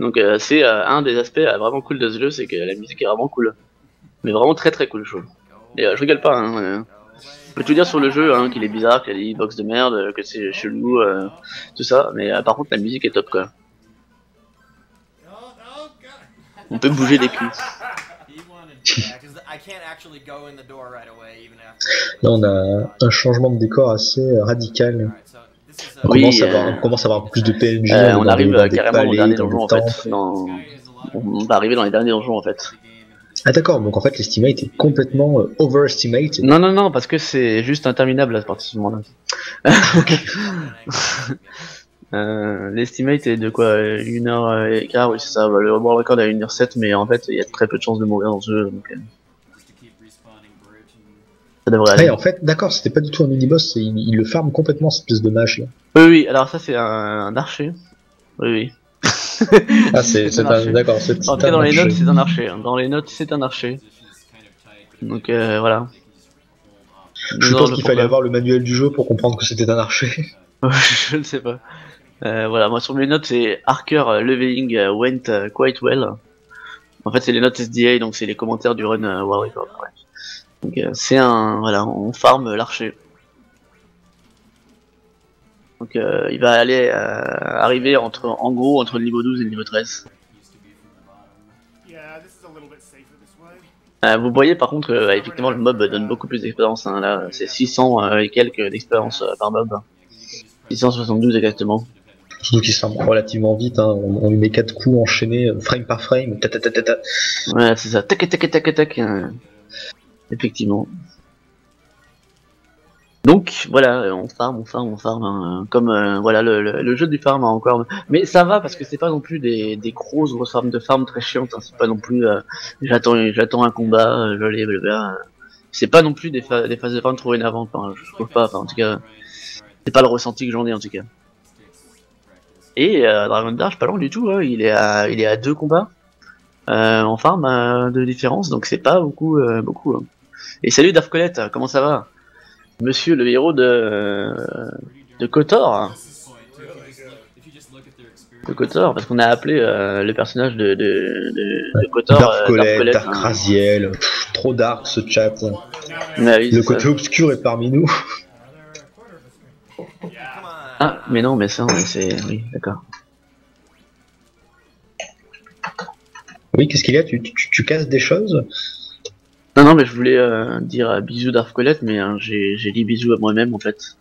Donc, c'est un des aspects vraiment cool de ce jeu, c'est que la musique est vraiment cool. Mais vraiment très très cool, je trouve. Et je rigole pas, hein. Je peux tout dire sur le jeu, hein, qu'il est bizarre, qu'il y a des hitbox de merde, que c'est chelou, tout ça. Mais par contre, la musique est top, quoi. On peut bouger des culs. Là, on a un changement de décor assez radical. On commence à avoir plus de PNJ. On arrive carrément au dernier donjon en fait. On va arriver dans les derniers donjons en fait. Ah d'accord, donc en fait l'estimate est complètement overestimated. Non, parce que c'est juste interminable à partir de ce moment-là. L'estimate est de quoi 1h15, oui c'est ça, le world record est à 1h07, mais en fait il y a très peu de chances de mourir dans ce jeu. Donc, Ça devrait Ouais, aller. en fait, d'accord, c'était pas du tout un mini-boss, il le farm complètement, cette espèce de mage là. Oui, oui, alors ça c'est un archer. Oui, oui. Ah, C'est un archer. d'accord, c'est En tout cas, un dans les notes, archer. c'est un archer. Hein. Dans les notes, c'est un archer. Donc voilà. Je Non, suppose le qu'il fallait pourquoi. avoir le manuel du jeu pour comprendre que c'était un archer. Je ne sais pas. Voilà, moi sur mes notes, c'est Harker leveling went quite well. En fait, c'est les notes SDA, donc c'est les commentaires du run Warwick. Ouais. Donc c'est un, voilà, on farm l'archer. Donc il va aller arriver en gros entre le niveau 12 et le niveau 13. Vous voyez par contre, effectivement, le mob donne beaucoup plus d'expérience. Hein. Là, c'est 600 et quelques d'expérience par mob. 672 exactement. Surtout qu'il se farm relativement vite, hein. On lui met 4 coups enchaînés, frame par frame, ta ta ta ta ta. Ouais, c'est ça. Tac, tac, tac, tac. Effectivement. Donc voilà, on farm, hein, comme voilà le jeu du farm a encore. Mais ça va parce que c'est pas non plus des grosses farms de farm très chiantes. Hein. C'est pas non plus j'attends un combat, je l'ai, blablabla. C'est pas non plus des phases de farm trop énervantes. Enfin, je trouve pas. Enfin, en tout cas, c'est pas le ressenti que j'en ai en tout cas. Et Dragon Dark pas loin du tout. Hein. Il est à 2 combats en farm de différence, donc c'est pas beaucoup beaucoup. Hein. Et salut Dark Colette, comment ça va? Monsieur le héros de Kotor. De Kotor, parce qu'on a appelé le personnage de Kotor Dark Colette, Dark hein. Raziel, trop dark ce chat. Ah, oui, le côté obscur est parmi nous. Ah, mais non, mais ça, c'est... Oui, d'accord. Oui, qu'est-ce qu'il y a, tu casses des choses? Non, non, mais je voulais dire bisous Dark Colette, mais j'ai dit bisous à moi-même en fait.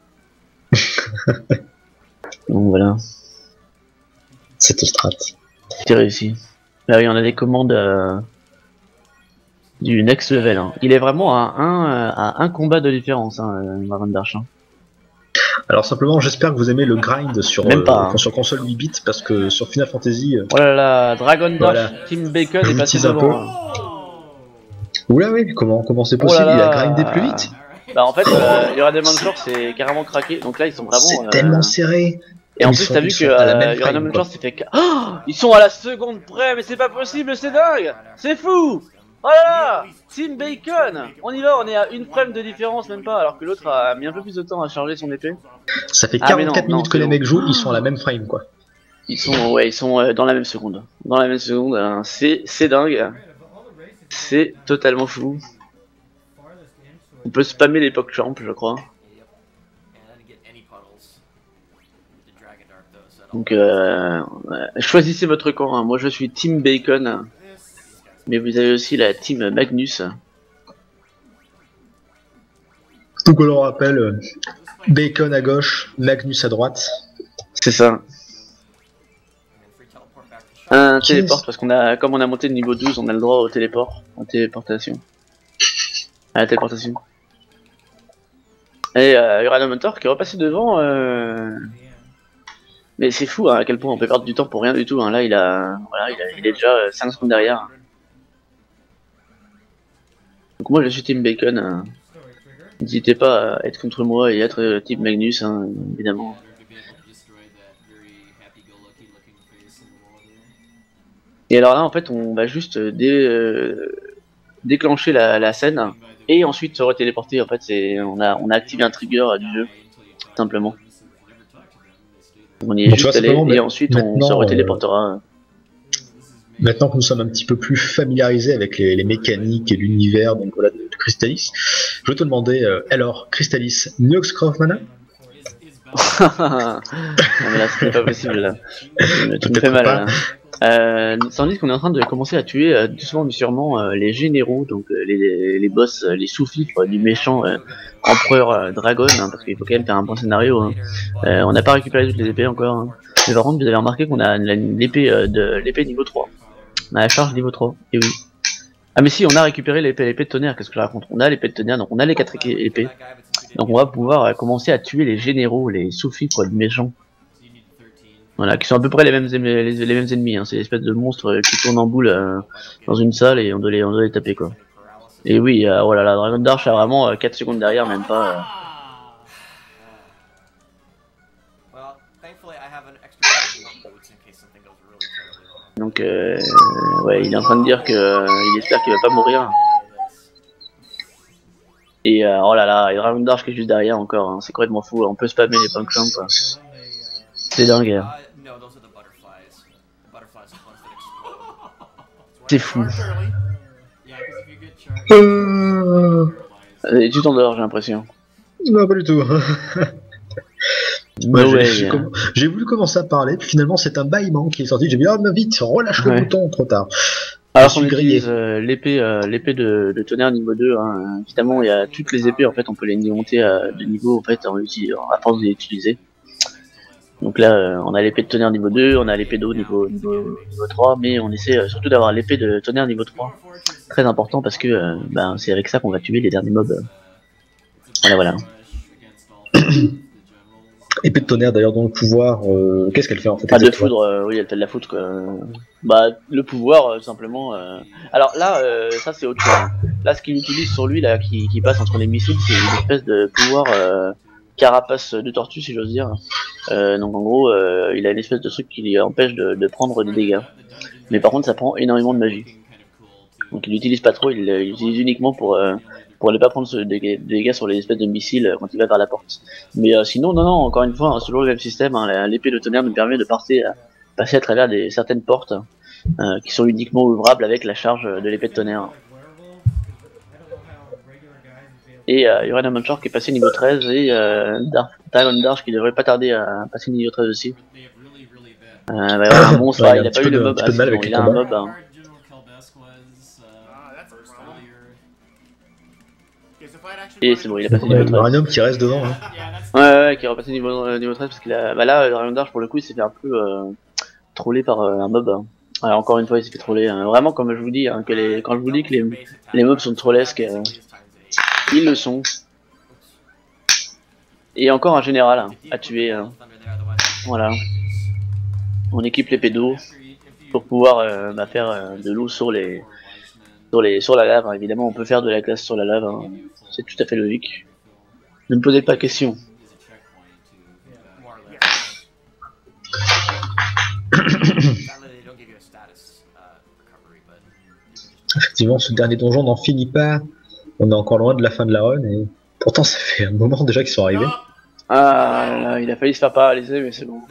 Donc voilà. Cette strat. C'était réussi. Là, oui, on a des commandes du next level. Hein. Il est vraiment à un combat de différence, hein, Dragon Dark. Hein. Alors simplement, j'espère que vous aimez le grind sur, Même pas, hein. sur console 8 bits, parce que sur Final Fantasy... Oh là là, Dragon Dash, voilà. Team Bacon Je est passé tease un devant. Hein. Oula oui, comment c'est Oh possible? là là. Il a grindé plus vite. Bah en fait, Uranium Manchor c'est carrément craqué, donc là ils sont vraiment... C'est tellement serré. Et en plus t'as vu que Uranium Manchor s'est fait... Oh, ils sont à la seconde près, mais c'est pas possible, c'est dingue. C'est fou. Oh là là, Team Bacon. On y va, on est à une frame de différence, même pas, alors que l'autre a mis un peu plus de temps à charger son épée. Ça fait 44 minutes que les mecs jouent, ils sont à la même frame quoi. Ils sont, ouais, ils sont dans la même seconde. Dans la même seconde, hein. C'est dingue. C'est totalement fou. On peut spammer l'époque champ, je crois. Donc, choisissez votre camp. Hein. Moi, je suis Team Bacon. Mais vous avez aussi la Team Magnus. Tout que l'on rappelle, Bacon à gauche, Magnus à droite. C'est ça. Un téléport, parce qu'on a, comme on a monté le niveau 12, on a le droit au téléport, en téléportation. À la téléportation. Et Uranium Mentor qui est repassé devant. Mais c'est fou hein, à quel point on peut perdre du temps pour rien du tout. Hein. Là, il est déjà 5 secondes derrière. Donc moi, je suis Team Bacon. Hein. N'hésitez pas à être contre moi et être Team Magnus, hein, évidemment. Et alors là, en fait, on va juste déclencher la scène et ensuite se retéléporter. En fait, on a activé un trigger du jeu, simplement. On y est juste allé et ensuite on se retéléportera. Maintenant que nous sommes un petit peu plus familiarisés avec les mécaniques et l'univers donc voilà, de Crystalis, je vais te demander, alors, Crystalis, Niox Mana? Non mais là, c'est pas possible là. Tu me fais mal là. Sans dire qu'on est en train de commencer à tuer doucement mais sûrement les généraux, donc les boss, les sous-fifres du méchant empereur Dragon, hein, parce qu'il faut quand même faire un bon scénario. Hein. On n'a pas récupéré toutes les épées encore. Hein. Mais par contre, vous avez remarqué qu'on a l'épée niveau 3. On a la charge niveau 3, et oui. Ah mais si, on a récupéré l'épée de tonnerre, qu'est-ce que je raconte? On a l'épée de tonnerre, donc on a les 4 épées. Donc on va pouvoir commencer à tuer les généraux, les sous-fifres du méchant. Voilà, qui sont à peu près les mêmes ennemis, hein. C'est l'espèce de monstres qui tournent en boule dans une salle et on doit les taper quoi. Et oui, oh là là, Dragon Dash a vraiment 4 secondes derrière, même pas. Donc, ouais, il est en train de dire que il espère qu'il va pas mourir. Et oh là là, et Dragon Dash qui est juste derrière encore, hein, c'est complètement fou, on peut spammer les punk champs. C'est dingue. Hein. C'est fou. Et tu t'endors, j'ai l'impression. Non, pas du tout. Bah ouais, j'ai voulu commencer à parler, puis finalement c'est un bâillement qui est sorti. J'ai dit ah mais vite, relâche le bouton, trop tard. Alors on utilise l'épée de tonnerre niveau 2, hein. Évidemment il y a toutes les épées en fait, on peut les monter de niveau en fait à force de les utiliser. Donc là on a l'épée de tonnerre niveau 2, on a l'épée d'eau niveau 3, mais on essaie surtout d'avoir l'épée de tonnerre niveau 3. Très important parce que c'est avec ça qu'on va tuer les derniers mobs. Voilà. Épée de tonnerre d'ailleurs dans le pouvoir, qu'est-ce qu'elle fait en fait? Ah, de foudre, oui, elle fait de la foudre quoi. Bah le pouvoir tout simplement. Alors là, ça c'est autre chose. Là ce qu'il utilise sur lui là, qui passe entre les missiles, c'est une espèce de pouvoir carapace de tortue si j'ose dire. Donc en gros, il a une espèce de truc qui lui empêche de prendre des dégâts. Mais par contre ça prend énormément de magie. Donc il l'utilise pas trop, il l'utilise uniquement pour ne pas prendre des dégâts sur les espèces de missiles quand il va vers la porte. Mais sinon, non, encore une fois, hein, c'est toujours le même système, hein, l'épée de tonnerre nous permet de passer à travers certaines portes qui sont uniquement ouvrables avec la charge de l'épée de tonnerre. Et Uranium Launcher qui est passé niveau 13 et Dragon Dash qui devrait pas tarder à passer niveau 13 aussi. Un monstre, il a pas eu le mob, il a un mob. Hein. Et c'est bon, il a passé niveau 13. Uranium qui reste devant. Hein. Ouais, qui est repassé niveau 13 parce qu'il a. Bah là, Dragon Dash pour le coup, il s'est fait un peu trollé par un mob. Hein. Alors, encore une fois, il s'est fait troller. Hein. Vraiment, comme je vous dis, hein, quand je vous dis que les mobs sont trollesques, ils le sont. Et encore un général hein, à tuer. Voilà. On équipe les pédos pour pouvoir faire de l'eau sur la lave. Hein. Évidemment, on peut faire de la glace sur la lave. Hein. C'est tout à fait logique. Ne me posez pas de questions. Effectivement, ce dernier donjon n'en finit pas. On est encore loin de la fin de la run et pourtant ça fait un moment déjà qu'ils sont arrivés. Ah là, il a failli se faire paralyser, mais c'est bon.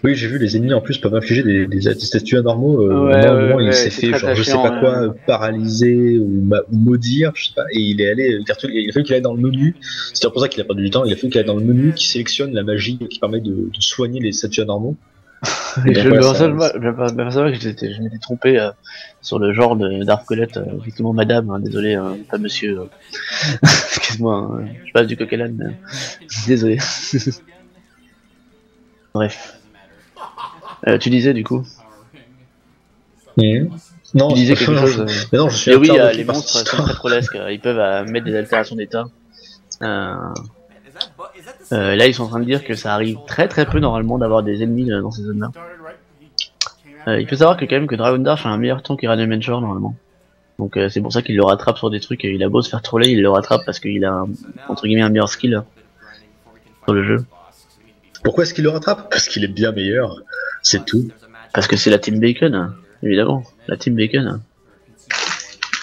Oui, j'ai vu les ennemis en plus peuvent infliger des statuts anormaux. Normalement, il s'est fait, genre, je sais pas quoi, paralyser ou maudire, je sais pas. Et il a fallu qu'il aille dans le menu. C'est pour ça qu'il a perdu du temps. Il a fallu qu'il aille dans le menu qui sélectionne la magie qui permet de soigner les statuts anormaux. Je m'aperçois que je m'étais trompé sur le genre d'Arcolette, effectivement madame, hein, désolé, pas monsieur, excuse-moi, je passe du coq à l'âne, désolé. Bref. Tu disais du coup Non, tu disais quelque chose mais non, je suis oui, les monstres sont très trollesques, ils peuvent mettre des altérations d'état. Là ils sont en train de dire que ça arrive très peu normalement d'avoir des ennemis dans ces zones là. Il faut savoir que quand même que Dragon Dash a un meilleur temps qu'Uranium Launcher normalement. Donc c'est pour ça qu'il le rattrape sur des trucs, il a beau se faire troller, il le rattrape parce qu'il a entre guillemets un meilleur skill sur le jeu. Pourquoi est-ce qu'il le rattrape? Parce qu'il est bien meilleur, c'est tout. Parce que c'est la Team Bacon, évidemment, la Team Bacon.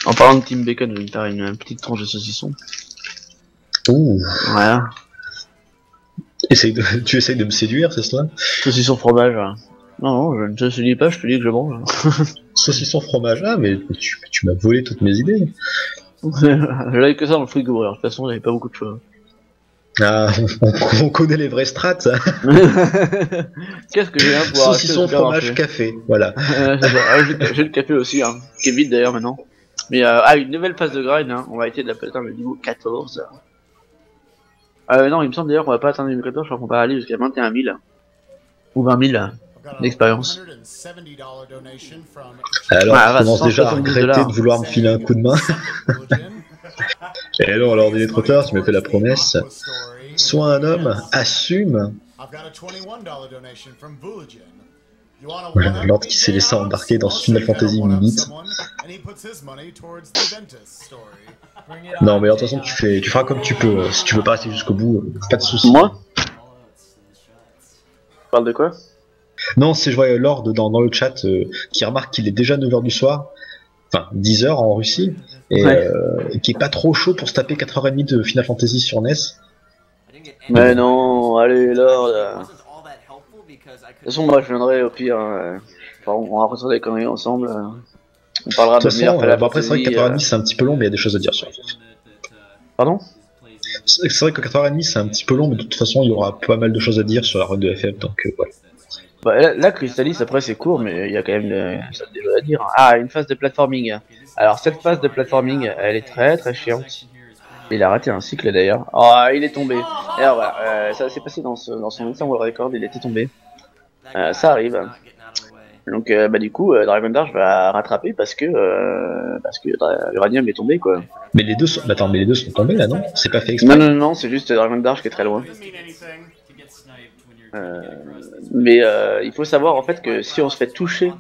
En parlant de Team Bacon, je vais me faire une petite tranche de saucisson. Ouh. Voilà. Tu essayes de me séduire, c'est cela? Saucisson fromage. Non, je ne te séduis pas, je te dis que je mange. Saucisson fromage, ah mais tu m'as volé toutes mes idées. J'avais que ça dans le frigo, alors de toute façon j'avais pas beaucoup de choix. Ah, on connaît les vraies strats, ça. Qu'est-ce que j'ai là pour saucisson fromage café, voilà. J'ai le café aussi, hein, qui est vide d'ailleurs maintenant. Mais une nouvelle phase de grind, hein. On va essayer de atteindre le niveau 14. Non, il me semble d'ailleurs qu'on va pas atteindre le niveau 14, je crois qu'on va aller jusqu'à 21 000. Ou 20 000 d'expérience. Alors, je commence déjà à regretter de vouloir me filer un coup de main. Et non, alors, il est trop tard, tu m'as fait la promesse. Sois un homme, assume. Lord qui s'est laissé embarquer dans Final Fantasy Minute. Non, mais de toute façon, tu feras comme tu peux. Si tu veux pas rester jusqu'au bout, pas de soucis. Moi? Tu parles de quoi? Non, c'est je vois Lord dans le chat qui remarque qu'il est déjà 9h du soir, enfin 10h en Russie, et qui est pas trop chaud pour se taper 4h30 de Final Fantasy sur NES. Mais non, allez Lord. De toute façon, moi je viendrai au pire. On va ressortir des conneries ensemble. On parlera de meilleur Final Fantasy. Après, c'est vrai que 4h30 c'est un petit peu long, mais il y a des choses à dire sur FF. Pardon? C'est vrai que 4h30 c'est un petit peu long, mais de toute façon, il y aura pas mal de choses à dire sur la run de FF, donc ouais. Bah, là, Crystalis, après c'est court, mais il y a quand même des choses à dire. Ah, une phase de platforming. Alors, cette phase de platforming, elle est très très chiante. Il a raté un cycle d'ailleurs. Ah, il est tombé. Et alors voilà, ça s'est passé dans son Instant World Record, il était tombé. Ça arrive. Donc, bah, du coup, Dragon Dash va rattraper parce que l'Uranium est tombé quoi. Mais les deux sont. Attends, mais les deux sont tombés là, non? C'est pas fait exprès. Non, c'est juste Dragon Dash qui est très loin. Mais il faut savoir en fait que si on se fait toucher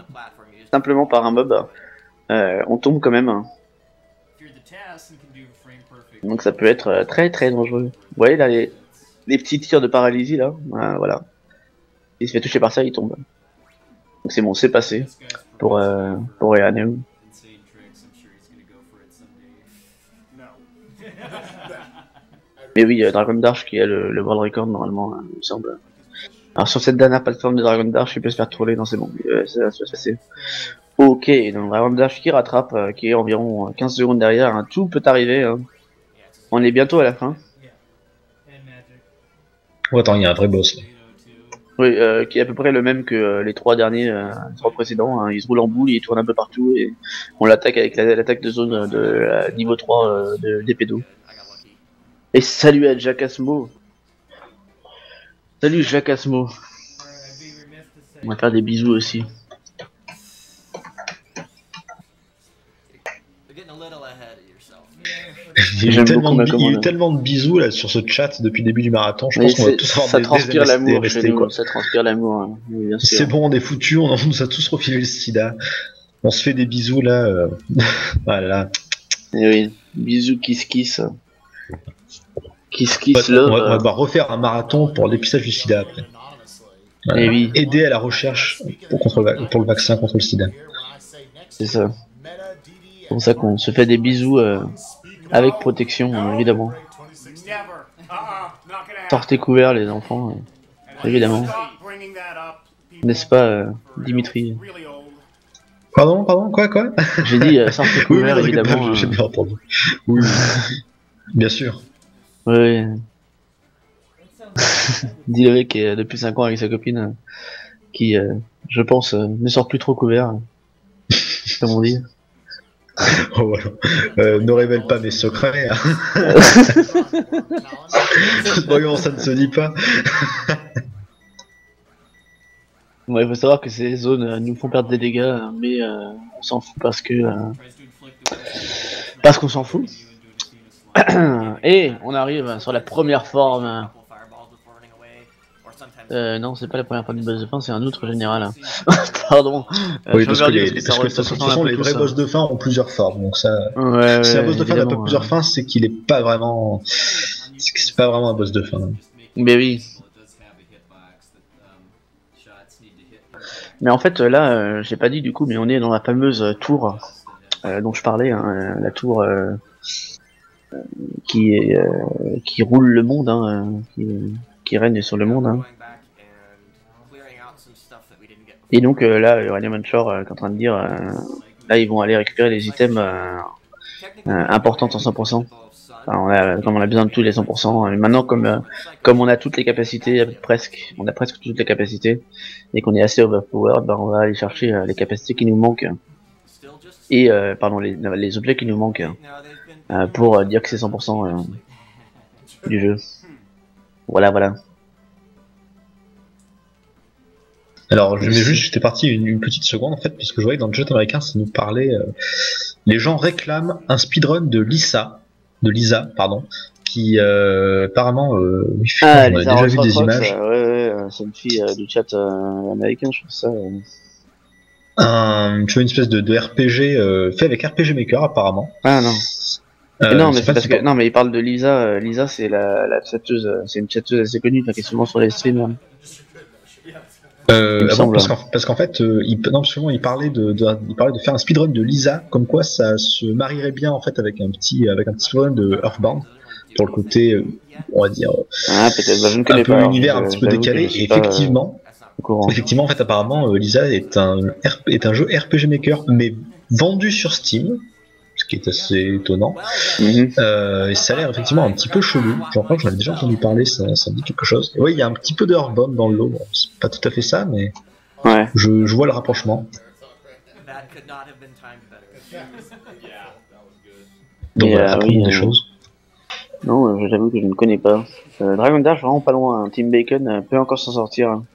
simplement par un mob, on tombe quand même. Donc ça peut être très très dangereux. Vous voyez là les petits tirs de paralysie là, voilà. Il se fait toucher par ça, il tombe. Donc c'est bon, c'est passé pour Eaneum. Mais oui, Dragon Dash qui a le world record normalement, il me semble. Alors sur cette dernière plateforme de Dragon Dash, il peut se faire troller, non c'est bon, ça va se passer. Ok, donc Dragon Dash qui rattrape, qui est environ 15 secondes derrière, hein. Tout peut arriver. Hein. On est bientôt à la fin. Oh, attends, il y a un vrai boss là. Oui, qui est à peu près le même que les trois précédents. Hein. Il se roule en boule, il tourne un peu partout et on l'attaque avec l'attaque de zone de niveau 3 d'épée d'eau. Et salut à Jacasmo. Salut Jacasmo. On va faire des bisous aussi. Il y a eu tellement de bisous là sur ce chat depuis le début du marathon. Je pense qu'on va tous avoir ça transpire l'amour restés, quoi. Ça transpire l'amour. Hein. C'est bon, on est foutus, on nous a tous refilé le sida. On se fait des bisous là. Voilà. Et oui, bisous kiss kiss. Kiss kiss love. On va refaire un marathon pour l'épisode du sida après. Voilà. Et oui. Aider à la recherche pour le vaccin contre le sida. C'est ça. C'est pour ça qu'on se fait des bisous avec protection, évidemment. Sortez couverts les enfants, évidemment. N'est-ce pas, Dimitri? Pardon, quoi? J'ai dit sortez couverts, évidemment. J'ai bien entendu. Oui, bien sûr. Oui. Dis-le qui est depuis 5 ans avec sa copine, qui, je pense, ne sort plus trop couvert, comme on dit. Oh, voilà. Ne révèle pas mes secrets. Hein. Voyons, ça ne se dit pas. Bon, il faut savoir que ces zones nous font perdre des dégâts, mais on s'en fout parce qu'on s'en fout. Et on arrive sur la première forme. Non, c'est pas la première forme de boss de fin, c'est un autre général. Hein. Pardon. Oui, parce que de toute façon, les vrais boss de fin ont plusieurs formes. Donc ça, si un boss de fin n'a pas plusieurs fins, c'est qu'il est pas vraiment, c'est pas vraiment un boss de fin. Mais oui. Mais en fait, là, j'ai pas dit du coup, mais on est dans la fameuse tour dont je parlais, hein, la tour qui roule le monde, hein, qui règne sur le monde. Hein. Et donc là, Uranium Onshore est en train de dire, là ils vont aller récupérer les items importants en 100%. Enfin, comme on a besoin de tous les 100%. Et maintenant, comme on a toutes les capacités, on a presque toutes les capacités, et qu'on est assez overpowered, ben on va aller chercher les capacités qui nous manquent. Et pardon, les objets qui nous manquent pour dire que c'est 100% du jeu. Voilà. Alors, j'étais parti une petite seconde en fait, parce que je voyais que dans le chat américain, ça nous parlait. Les gens réclament un speedrun de Lisa, qui apparemment, oui, Ah, on a Lisa déjà vu des Rox, images. c'est une fille du chat américain, je trouve ça. Tu vois, une espèce de RPG fait avec RPG Maker apparemment. Ah non. Non, mais en c'est fait, parce c'est que non, mais il parle de Lisa. Lisa, c'est la chatteuse, c'est une chatteuse assez connue, qui est souvent sur les streams. Hein. Il me semble. Parce qu'en fait, non, absolument, il parlait il parlait de faire un speedrun de Lisa, comme quoi ça se marierait bien en fait avec un petit speedrun de Earthbound pour le côté, on va dire, Ah, peut-être. Bah, je ne connais un peu pas. univers un petit peu décalé. Et effectivement, en fait, apparemment, Lisa est est un jeu RPG Maker, mais vendu sur Steam, ce qui est assez étonnant. Et ça a l'air effectivement un petit peu chelou. Je crois que j'en ai déjà entendu parler, ça me dit quelque chose. Et oui, il y a un petit peu de Earthbound dans le lot. Bon, c'est pas tout à fait ça, mais ouais. je vois le rapprochement. Donc voilà, apprenons des choses. Non, j'avoue que je ne connais pas. Dragon Dash, vraiment pas loin. Hein. Team Bacon peut encore s'en sortir. Hein.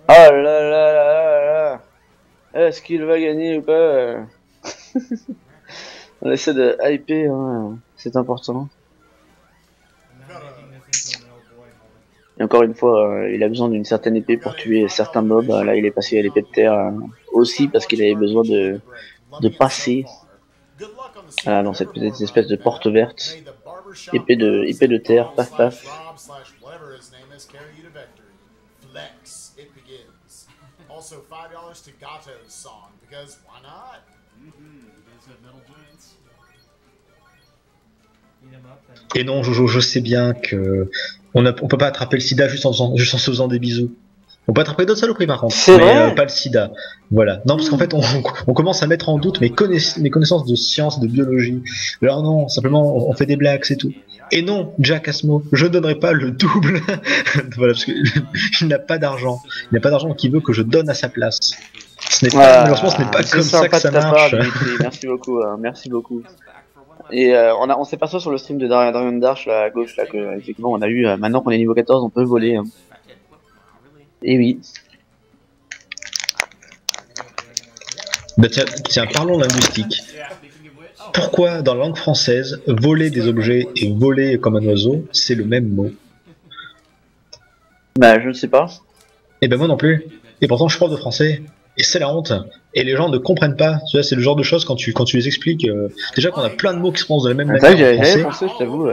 Oh là là là là là. Est-ce qu'il va gagner ou pas On essaie de hyper, hein. C'est important. Et encore une fois, il a besoin d'une certaine épée pour tuer certains mobs. Là, il est passé à l'épée de terre aussi parce qu'il avait besoin de passer dans cette petite espèce de porte verte. Épée de terre, paf paf. Et non, Jojo, je sais bien que on peut pas attraper le sida juste en se faisant des bisous. On peut attraper d'autres saloperies par contre, mais pas le sida. Voilà. Non, parce qu'en fait, on commence à mettre en doute mes connaissances de science, de biologie. Alors non, simplement, on fait des blagues, c'est tout. Et non, Jack Asmo, je ne donnerai pas le double. Voilà, parce qu'il n'a pas d'argent. Il n'a pas d'argent qu'il veut que je donne à sa place. Malheureusement, ce n'est pas comme ça que ça marche. Merci beaucoup, merci beaucoup. Et on s'est perçu sur le stream de Dragon Dash là, à gauche là que effectivement on a eu maintenant qu'on est niveau 14 on peut voler. Hein. Et oui. Bah tiens, parlons linguistique. Pourquoi dans la langue française, voler des objets et voler comme un oiseau, c'est le même mot? Bah je ne sais pas. Et ben moi non plus. Et pourtant je suis prof de français. Et c'est la honte. Et les gens ne comprennent pas. Tu vois, c'est le genre de choses quand tu les expliques. Déjà qu'on a plein de mots qui se prononcent de la même manière. C'est vrai que j'avais pensé, je t'avoue.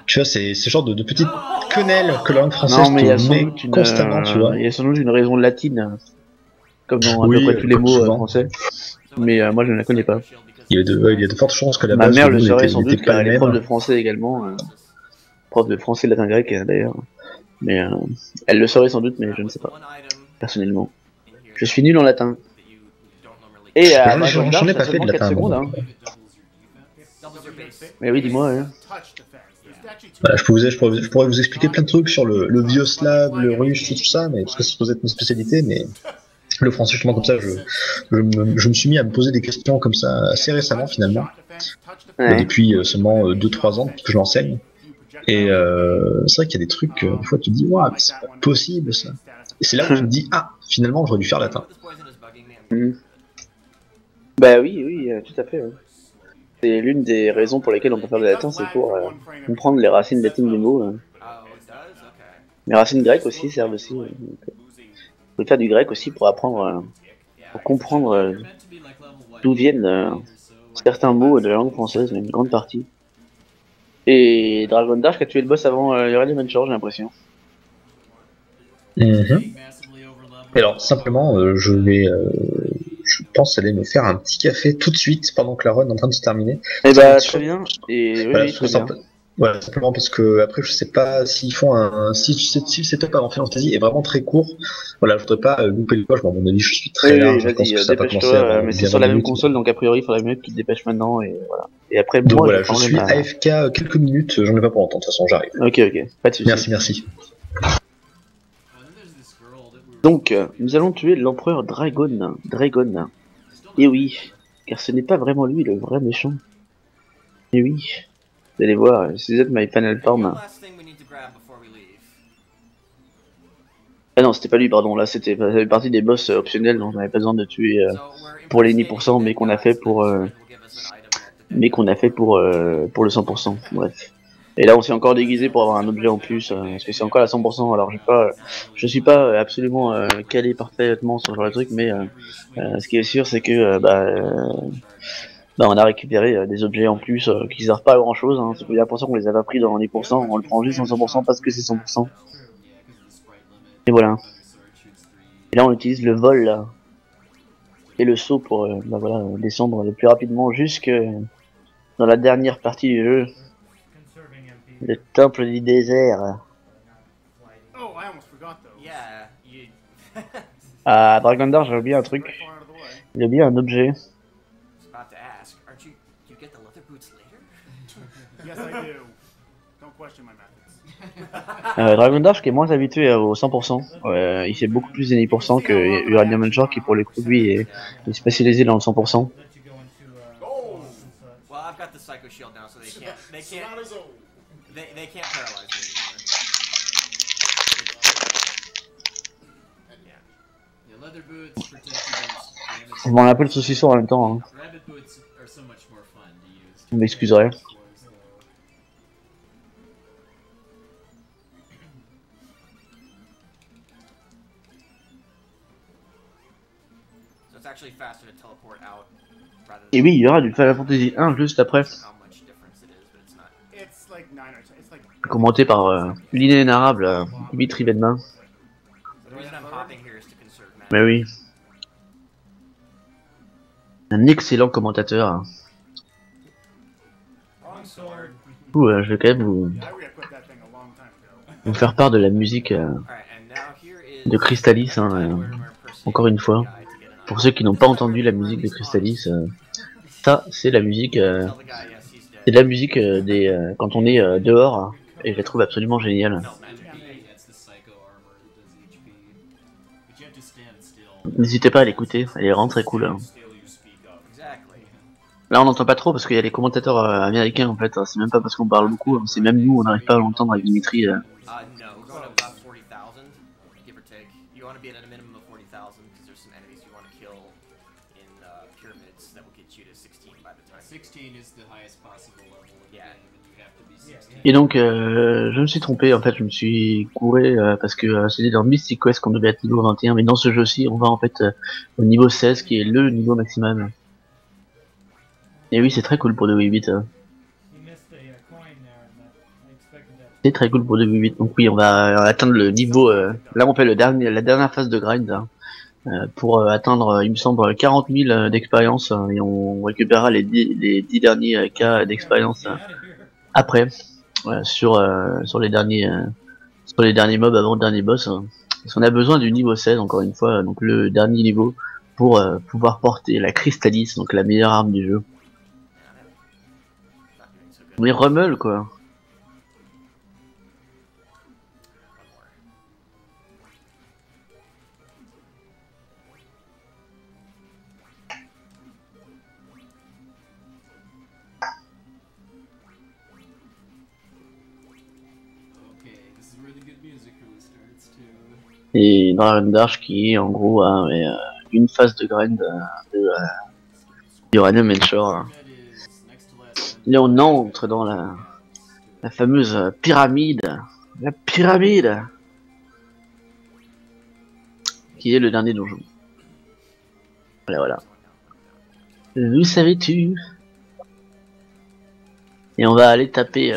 Tu vois, c'est ce genre de petites quenelles que la langue française te met constamment, tu vois. Il y a sans doute une raison latine, comme dans à peu près tous les mots français. Mais moi je ne la connais pas. Il y a de fortes chances que la base. Ma mère le saurait sans doute car elle est prof de français également. Prof de français, latin, grec d'ailleurs. Mais elle le saurait sans doute, mais je ne sais pas. Personnellement. Je suis nul en latin. Et j'en ai pas fait de latin. Secondes, hein. Mais oui, dis-moi. Hein. Voilà, je pourrais vous expliquer plein de trucs sur le vieux slave, le russe, tout ça, mais parce que c'est supposé être une spécialité, mais le français, justement, comme ça, je me suis mis à me poser des questions comme ça assez récemment, finalement. Ouais. Depuis seulement 2-3 ans que je l'enseigne. Et c'est vrai qu'il y a des trucs, des fois tu te dis, waouh, mais c'est pas possible ça. Et c'est là où tu te dis, ah, finalement, j'aurais dû faire latin. Bah oui, tout à fait. Ouais. C'est l'une des raisons pour lesquelles on peut faire le latin, c'est pour comprendre les racines latines des mots. Les racines grecques aussi servent aussi. On peut faire du grec aussi pour apprendre, pour comprendre d'où viennent certains mots de la langue française, une grande partie. Et Dragon Dash qui a tué le boss avant Aurélien Manchor, j'ai l'impression. Alors, simplement, je pense aller me faire un petit café tout de suite pendant que la run est en train de se terminer. Et bah, très bien. Et voilà, oui, très bien. Voilà, simplement parce que après, je sais pas s'ils font si le setup avant Final Fantasy est vraiment très court. Voilà, je voudrais pas louper le coche. Bon, à mon avis, je suis très large. Je pense que ça va pas commencer avant mais c'est sur la même console, donc a priori, il faudrait mieux que tu te dépêches maintenant. Et voilà. Et après, donc moi, voilà, je suis AFK quelques minutes. J'en ai pas pour longtemps. De toute façon, j'arrive. Ok, pas de soucis. Merci. Donc, nous allons tuer l'empereur Dragon. Et oui, car ce n'est pas vraiment lui le vrai méchant. Et oui, vous allez voir, c'est my final form. Ah non, c'était pas lui, pardon, là c'était partie des boss optionnels dont on n'avait pas besoin de tuer pour les 10%, mais qu'on a fait pour mais qu'on a fait pour le 100%. Bref. Et là, on s'est encore déguisé pour avoir un objet en plus, parce que c'est encore à 100%. Alors, je suis pas absolument calé parfaitement sur ce genre de truc, mais ce qui est sûr, c'est que on a récupéré des objets en plus qui servent pas à grand chose. Hein. C'est l'impression qu'on les avait pris dans 10%, on le prend juste en 100% parce que c'est 100%. Et voilà. Et là, on utilise le vol là, et le saut pour voilà, descendre le plus rapidement jusque dans la dernière partie du jeu. Le temple du désert. Ah, Dragon Dark, j'ai oublié un truc. J'ai oublié un objet. Dragon Dark qui est moins habitué au 100%. Il fait beaucoup plus des 10% que Uranium Enshore qui pour le coup lui est spécialisé dans le 100%. Je m'en appelle saucisson en même temps. Hein. Vous m'excuserez. Et oui, il y aura du Final Fantasy 1 juste après. Commenté par l'inénarrable Dimitri Vedma. Mais oui. Un excellent commentateur. Je vais quand même vous faire part de la musique de Crystalis, hein, encore une fois. Pour ceux qui n'ont pas entendu la musique de Crystalis, ça c'est la musique, des quand on est dehors, et je la trouve absolument géniale. N'hésitez pas à l'écouter, elle est vraiment très cool. Hein. Là on n'entend pas trop parce qu'il y a les commentateurs américains en fait, c'est même pas parce qu'on parle beaucoup, hein. C'est même nous on n'arrive pas à l'entendre avec Dimitri. Et donc je me suis trompé, en fait je me suis couré parce que c'était dans Mystic Quest qu'on devait être niveau 21, mais dans ce jeu-ci on va en fait au niveau 16 qui est le niveau maximum. Et oui, c'est très cool pour 2v8. Hein. C'est très cool pour 2v8. Donc oui, on va atteindre le niveau. Là, on fait la dernière phase de grind hein, pour atteindre, il me semble, 40 000 d'expérience et on récupérera les 10 derniers cas d'expérience après sur les derniers mobs avant le dernier boss. Hein. Parce qu'on a besoin du niveau 16 encore une fois, donc le dernier niveau pour pouvoir porter la Crystalis, donc la meilleure arme du jeu. Mais Rummel quoi. Et Dragon Dark qui est en gros une phase de grind de Uranium Enshore. Là on entre dans la fameuse pyramide. La pyramide qui est le dernier donjon. Voilà. Où savais-tu? Et on va aller taper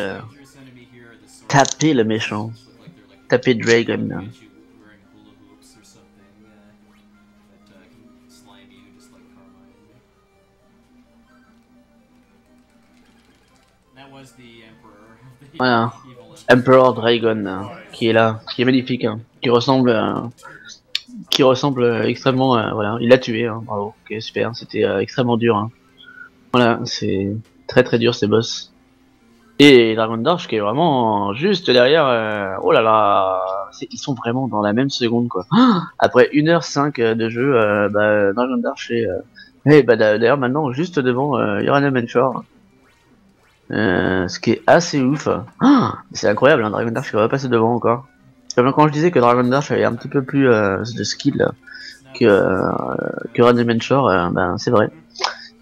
le méchant. Taper Dragon. Voilà, Emperor Dragon qui est là, qui est magnifique, hein, qui ressemble extrêmement, voilà, il l'a tué, hein, bravo, ok super, c'était extrêmement dur, hein. Voilà, c'est très très dur ces boss. Et Dragon Dark qui est vraiment juste derrière, oh là là, ils sont vraiment dans la même seconde quoi. Après 1h05 de jeu, Dragon Dark est d'ailleurs maintenant juste devant Uranium Enshore. Ce qui est assez ouf. C'est incroyable, hein, Dragon Dark qui va passer devant encore. Comme quand je disais que Dragon Dark avait un petit peu plus de skill que Uranium Enshore, c'est vrai.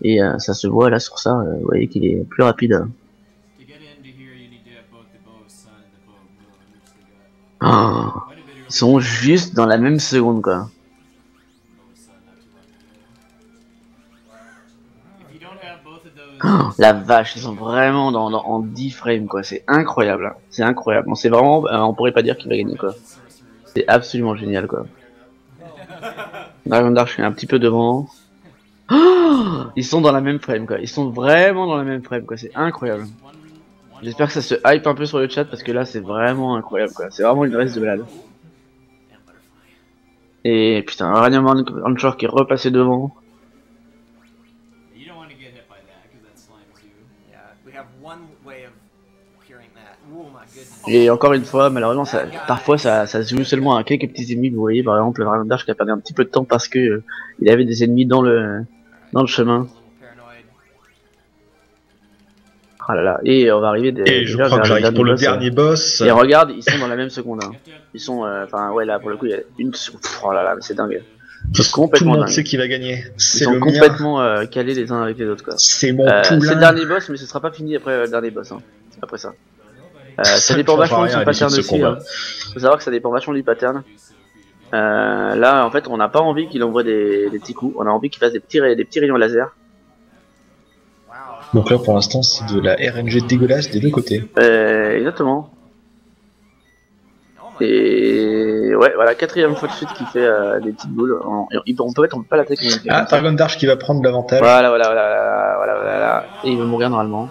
Et ça se voit là sur ça, vous voyez qu'il est plus rapide. Oh, ils sont juste dans la même seconde quoi. Oh, la vache, ils sont vraiment en 10 frames quoi, c'est incroyable, hein. C'est incroyable, on sait vraiment, on pourrait pas dire qu'il va gagner quoi. C'est absolument génial quoi. Dragon Dark est un petit peu devant. Oh, ils sont dans la même frame quoi, ils sont vraiment dans la même frame quoi, c'est incroyable. J'espère que ça se hype un peu sur le chat parce que là c'est vraiment incroyable quoi, c'est vraiment une race de malade. Et putain, Uranium Onshore qui est repassé devant. Et encore une fois, malheureusement, parfois ça se joue seulement à quelques petits ennemis. Vous voyez, par exemple, le Dragon Dash qui a perdu un petit peu de temps parce que il avait des ennemis dans le chemin. Oh là là, et on va arriver je crois que j'arrive pour le dernier boss. Et regarde, ils sont dans la même seconde. Hein. Ils sont, enfin, ouais, là pour le coup, il y a une seconde. Oh là là, c'est dingue. Tout le monde sait qui va gagner. Ils sont complètement calés les uns avec les autres. C'est mon poulain. C'est le dernier boss, mais ce sera pas fini après le dernier boss. Hein. Après ça. Ça dépend vachement de son pattern aussi. Hein. Faut savoir que ça dépend vachement du pattern. Là, en fait, on n'a pas envie qu'il envoie des petits coups. On a envie qu'il fasse des petits rayons laser. Donc là, pour l'instant, c'est de la RNG dégueulasse des deux côtés. Exactement. Et ouais, voilà, quatrième fois de suite qu'il fait des petites boules. On peut pas l'attaquer. Ah, Dragon Dark qui va prendre l'avantage. Voilà. Et il va mourir normalement.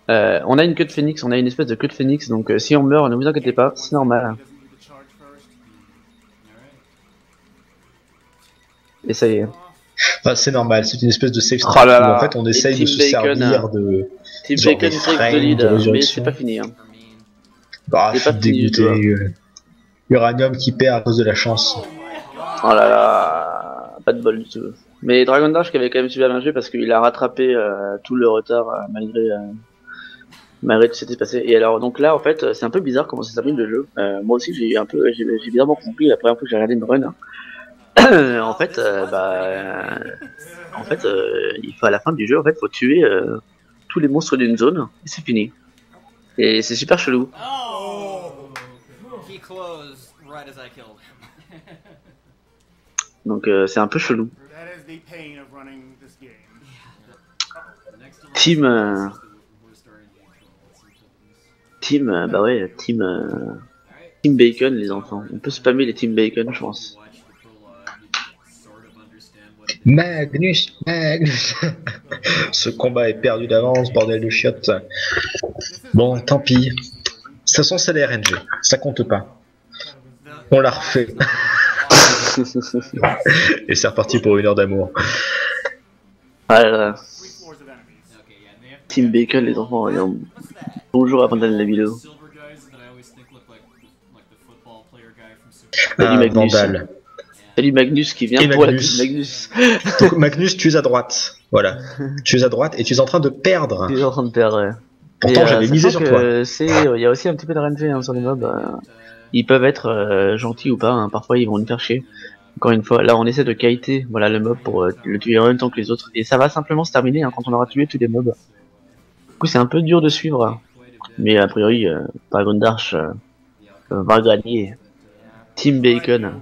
On a une queue de phénix, on a une espèce de queue de phénix, donc si on meurt, ne vous inquiétez pas, c'est normal. Et ça y est. Enfin, c'est normal, c'est une espèce de safe strat. En fait, on essaye de se servir de. Team Bacon très solide, mais c'est pas fini. Hein. Bah, je suis dégoûté. Uranium qui perd à cause de la chance. Oh là là, pas de bol du tout. Mais Dragon Dash qui avait quand même super bien joué parce qu'il a rattrapé tout le retard malgré tout ce qui s'était passé. Et alors donc là en fait c'est un peu bizarre comment ça s'appelle le jeu. Moi aussi j'ai bien compris la première fois que j'ai regardé une run. En fait il faut à la fin du jeu en fait faut tuer tous les monstres d'une zone et c'est fini. Et c'est super chelou. Donc c'est un peu chelou. Team Bacon les enfants. On peut spammer les Team Bacon je pense. Magnus. Ce combat est perdu d'avance, bordel de chiottes. Bon, tant pis. De toute façon, c'est les RNG. Ça compte pas. On l'a refait. Et c'est reparti pour une heure d'amour. Voilà. Team Bacon les enfants. Bonjour avant d'aller la vidéo. Salut Vandal. Salut Magnus qui vient pour Magnus. Donc Magnus, tu es à droite. Voilà. Tu es à droite et tu es en train de perdre. Tu es en train de perdre. Ouais. Pourtant, j'avais misé sur toi. Il y a aussi un petit peu de RNG hein, sur les mobs. Ils peuvent être gentils ou pas. Hein. Parfois, ils vont nous faire chier. Encore une fois, là, on essaie de kiter voilà, le mob pour le tuer en même temps que les autres. Et ça va simplement se terminer hein, quand on aura tué tous les mobs. Du coup, c'est un peu dur de suivre. Mais a priori, Dragon Dash va gagner. Team Bacon.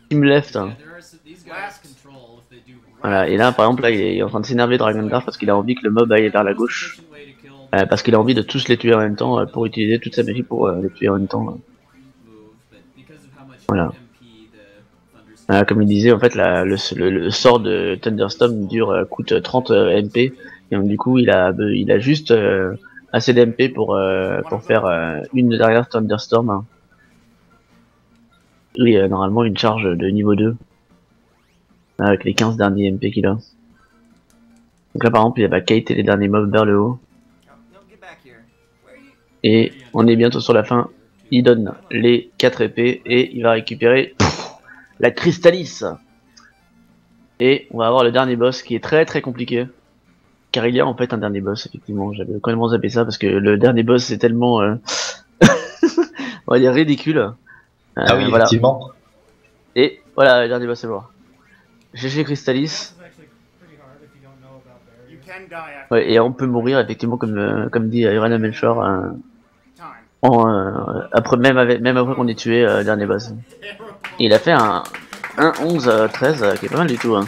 Team Left. Hein. Voilà, et là par exemple là il est en train de s'énerver Dragon Dark parce qu'il a envie que le mob aille vers la gauche. Parce qu'il a envie de tous les tuer en même temps pour utiliser toute sa magie pour les tuer en même temps. Voilà. Comme il disait en fait le sort de Thunderstorm coûte 30 MP et donc du coup il a juste assez d'MP pour faire une derrière Thunderstorm. Hein. Et normalement une charge de niveau 2 avec les 15 derniers MP qu'il a. Donc là par exemple il va kiter les derniers mobs vers le haut. Et on est bientôt sur la fin. Il donne les 4 épées et il va récupérer la Crystalis. Et on va avoir le dernier boss qui est très très compliqué. Car il y a en fait un dernier boss effectivement. J'avais complètement zappé ça parce que le dernier boss c'est tellement on va dire ridicule. Ah oui, voilà. Effectivement. Et voilà, le dernier boss est mort. GG Crystalis. Ouais, et on peut mourir effectivement comme dit Iron Melchor après même après qu'on ait tué le dernier boss. Et il a fait un 1-11-13 qui est pas mal du tout. Hein.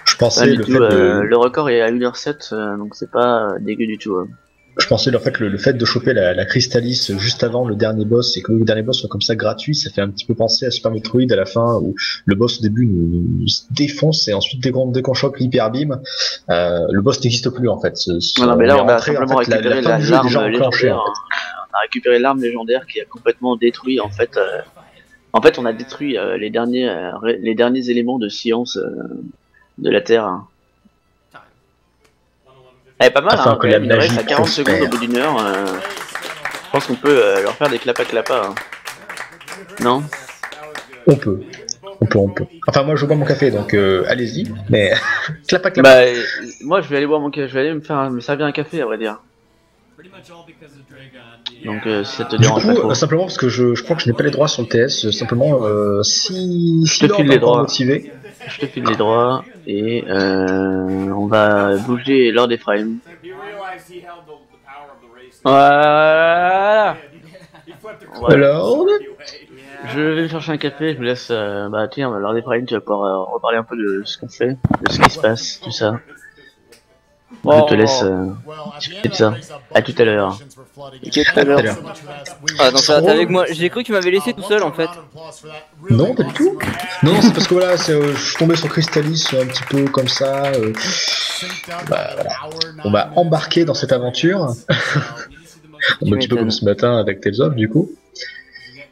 Je pensais le record est à 1h07 donc c'est pas dégueu du tout. Hein. Je pensais en fait le fait de choper la Crystalis juste avant le dernier boss et que le dernier boss soit comme ça gratuit, ça fait un petit peu penser à Super Metroid à la fin où le boss au début nous défonce et ensuite dès qu'on chope l'hyper beam, le boss n'existe plus en fait. Non, mais là on a simplement en fait, récupéré l'arme légendaire. On a récupéré l'arme légendaire qui a complètement détruit en fait. En fait on a détruit les derniers éléments de science de la Terre. Hein. Elle est pas mal, hein, il reste à 40 secondes au bout d'une heure. Je pense qu'on peut leur faire des clapa. Hein. Non? On peut. Enfin, moi je bois mon café donc allez-y, mais clapa. Bah, moi je vais aller boire mon café, je vais aller me servir un café à vrai dire. Donc si ça te dérange pas trop. Simplement parce que je crois que je n'ai pas les droits sur le TS, simplement si je te file les droits. Motivé. Je te file les droits et on va bouger Lord Ephraim. Voilà. Alors, je vais me chercher un café, je me laisse. Bah tiens, Lord Ephraim, tu vas pouvoir reparler un peu de ce qu'on fait, de ce qui se passe, tout ça. Je te laisse discuter de ça. À tout à l'heure. Ah non, ça va avec moi. J'ai cru que tu m'avais laissé tout seul en fait. Non, pas du tout. Non, c'est parce que voilà, je suis tombé sur Crystalis un petit peu comme ça. Bah, voilà. On va embarquer dans cette aventure. Un petit peu comme ce matin avec Tales of du coup.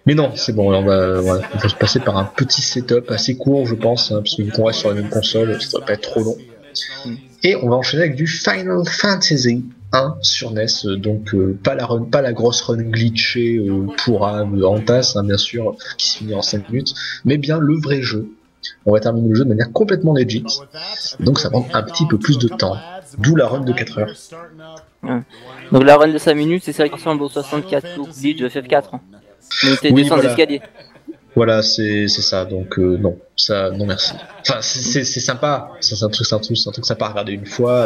Mais non, c'est bon, on va se passer par un petit setup assez court, je pense, hein, parce que vu qu'on reste sur la même console, ça va pas être trop long. Et on va enchaîner avec du Final Fantasy 1 sur NES, donc pas la grosse run glitchée pourrave en tasse, hein, bien sûr, qui se finit en 5 minutes, mais bien le vrai jeu. On va terminer le jeu de manière complètement legit, donc ça prend un petit peu plus de temps, d'où la run de 4 heures. Ouais. Donc la run de 5 minutes, c'est ça qui ressemble au 64 tours glitch de FF4. Donc t'es descendre d'escalier. Voilà, c'est ça, donc non, ça, non merci. Enfin, c'est sympa, c'est un truc sympa à regarder une fois.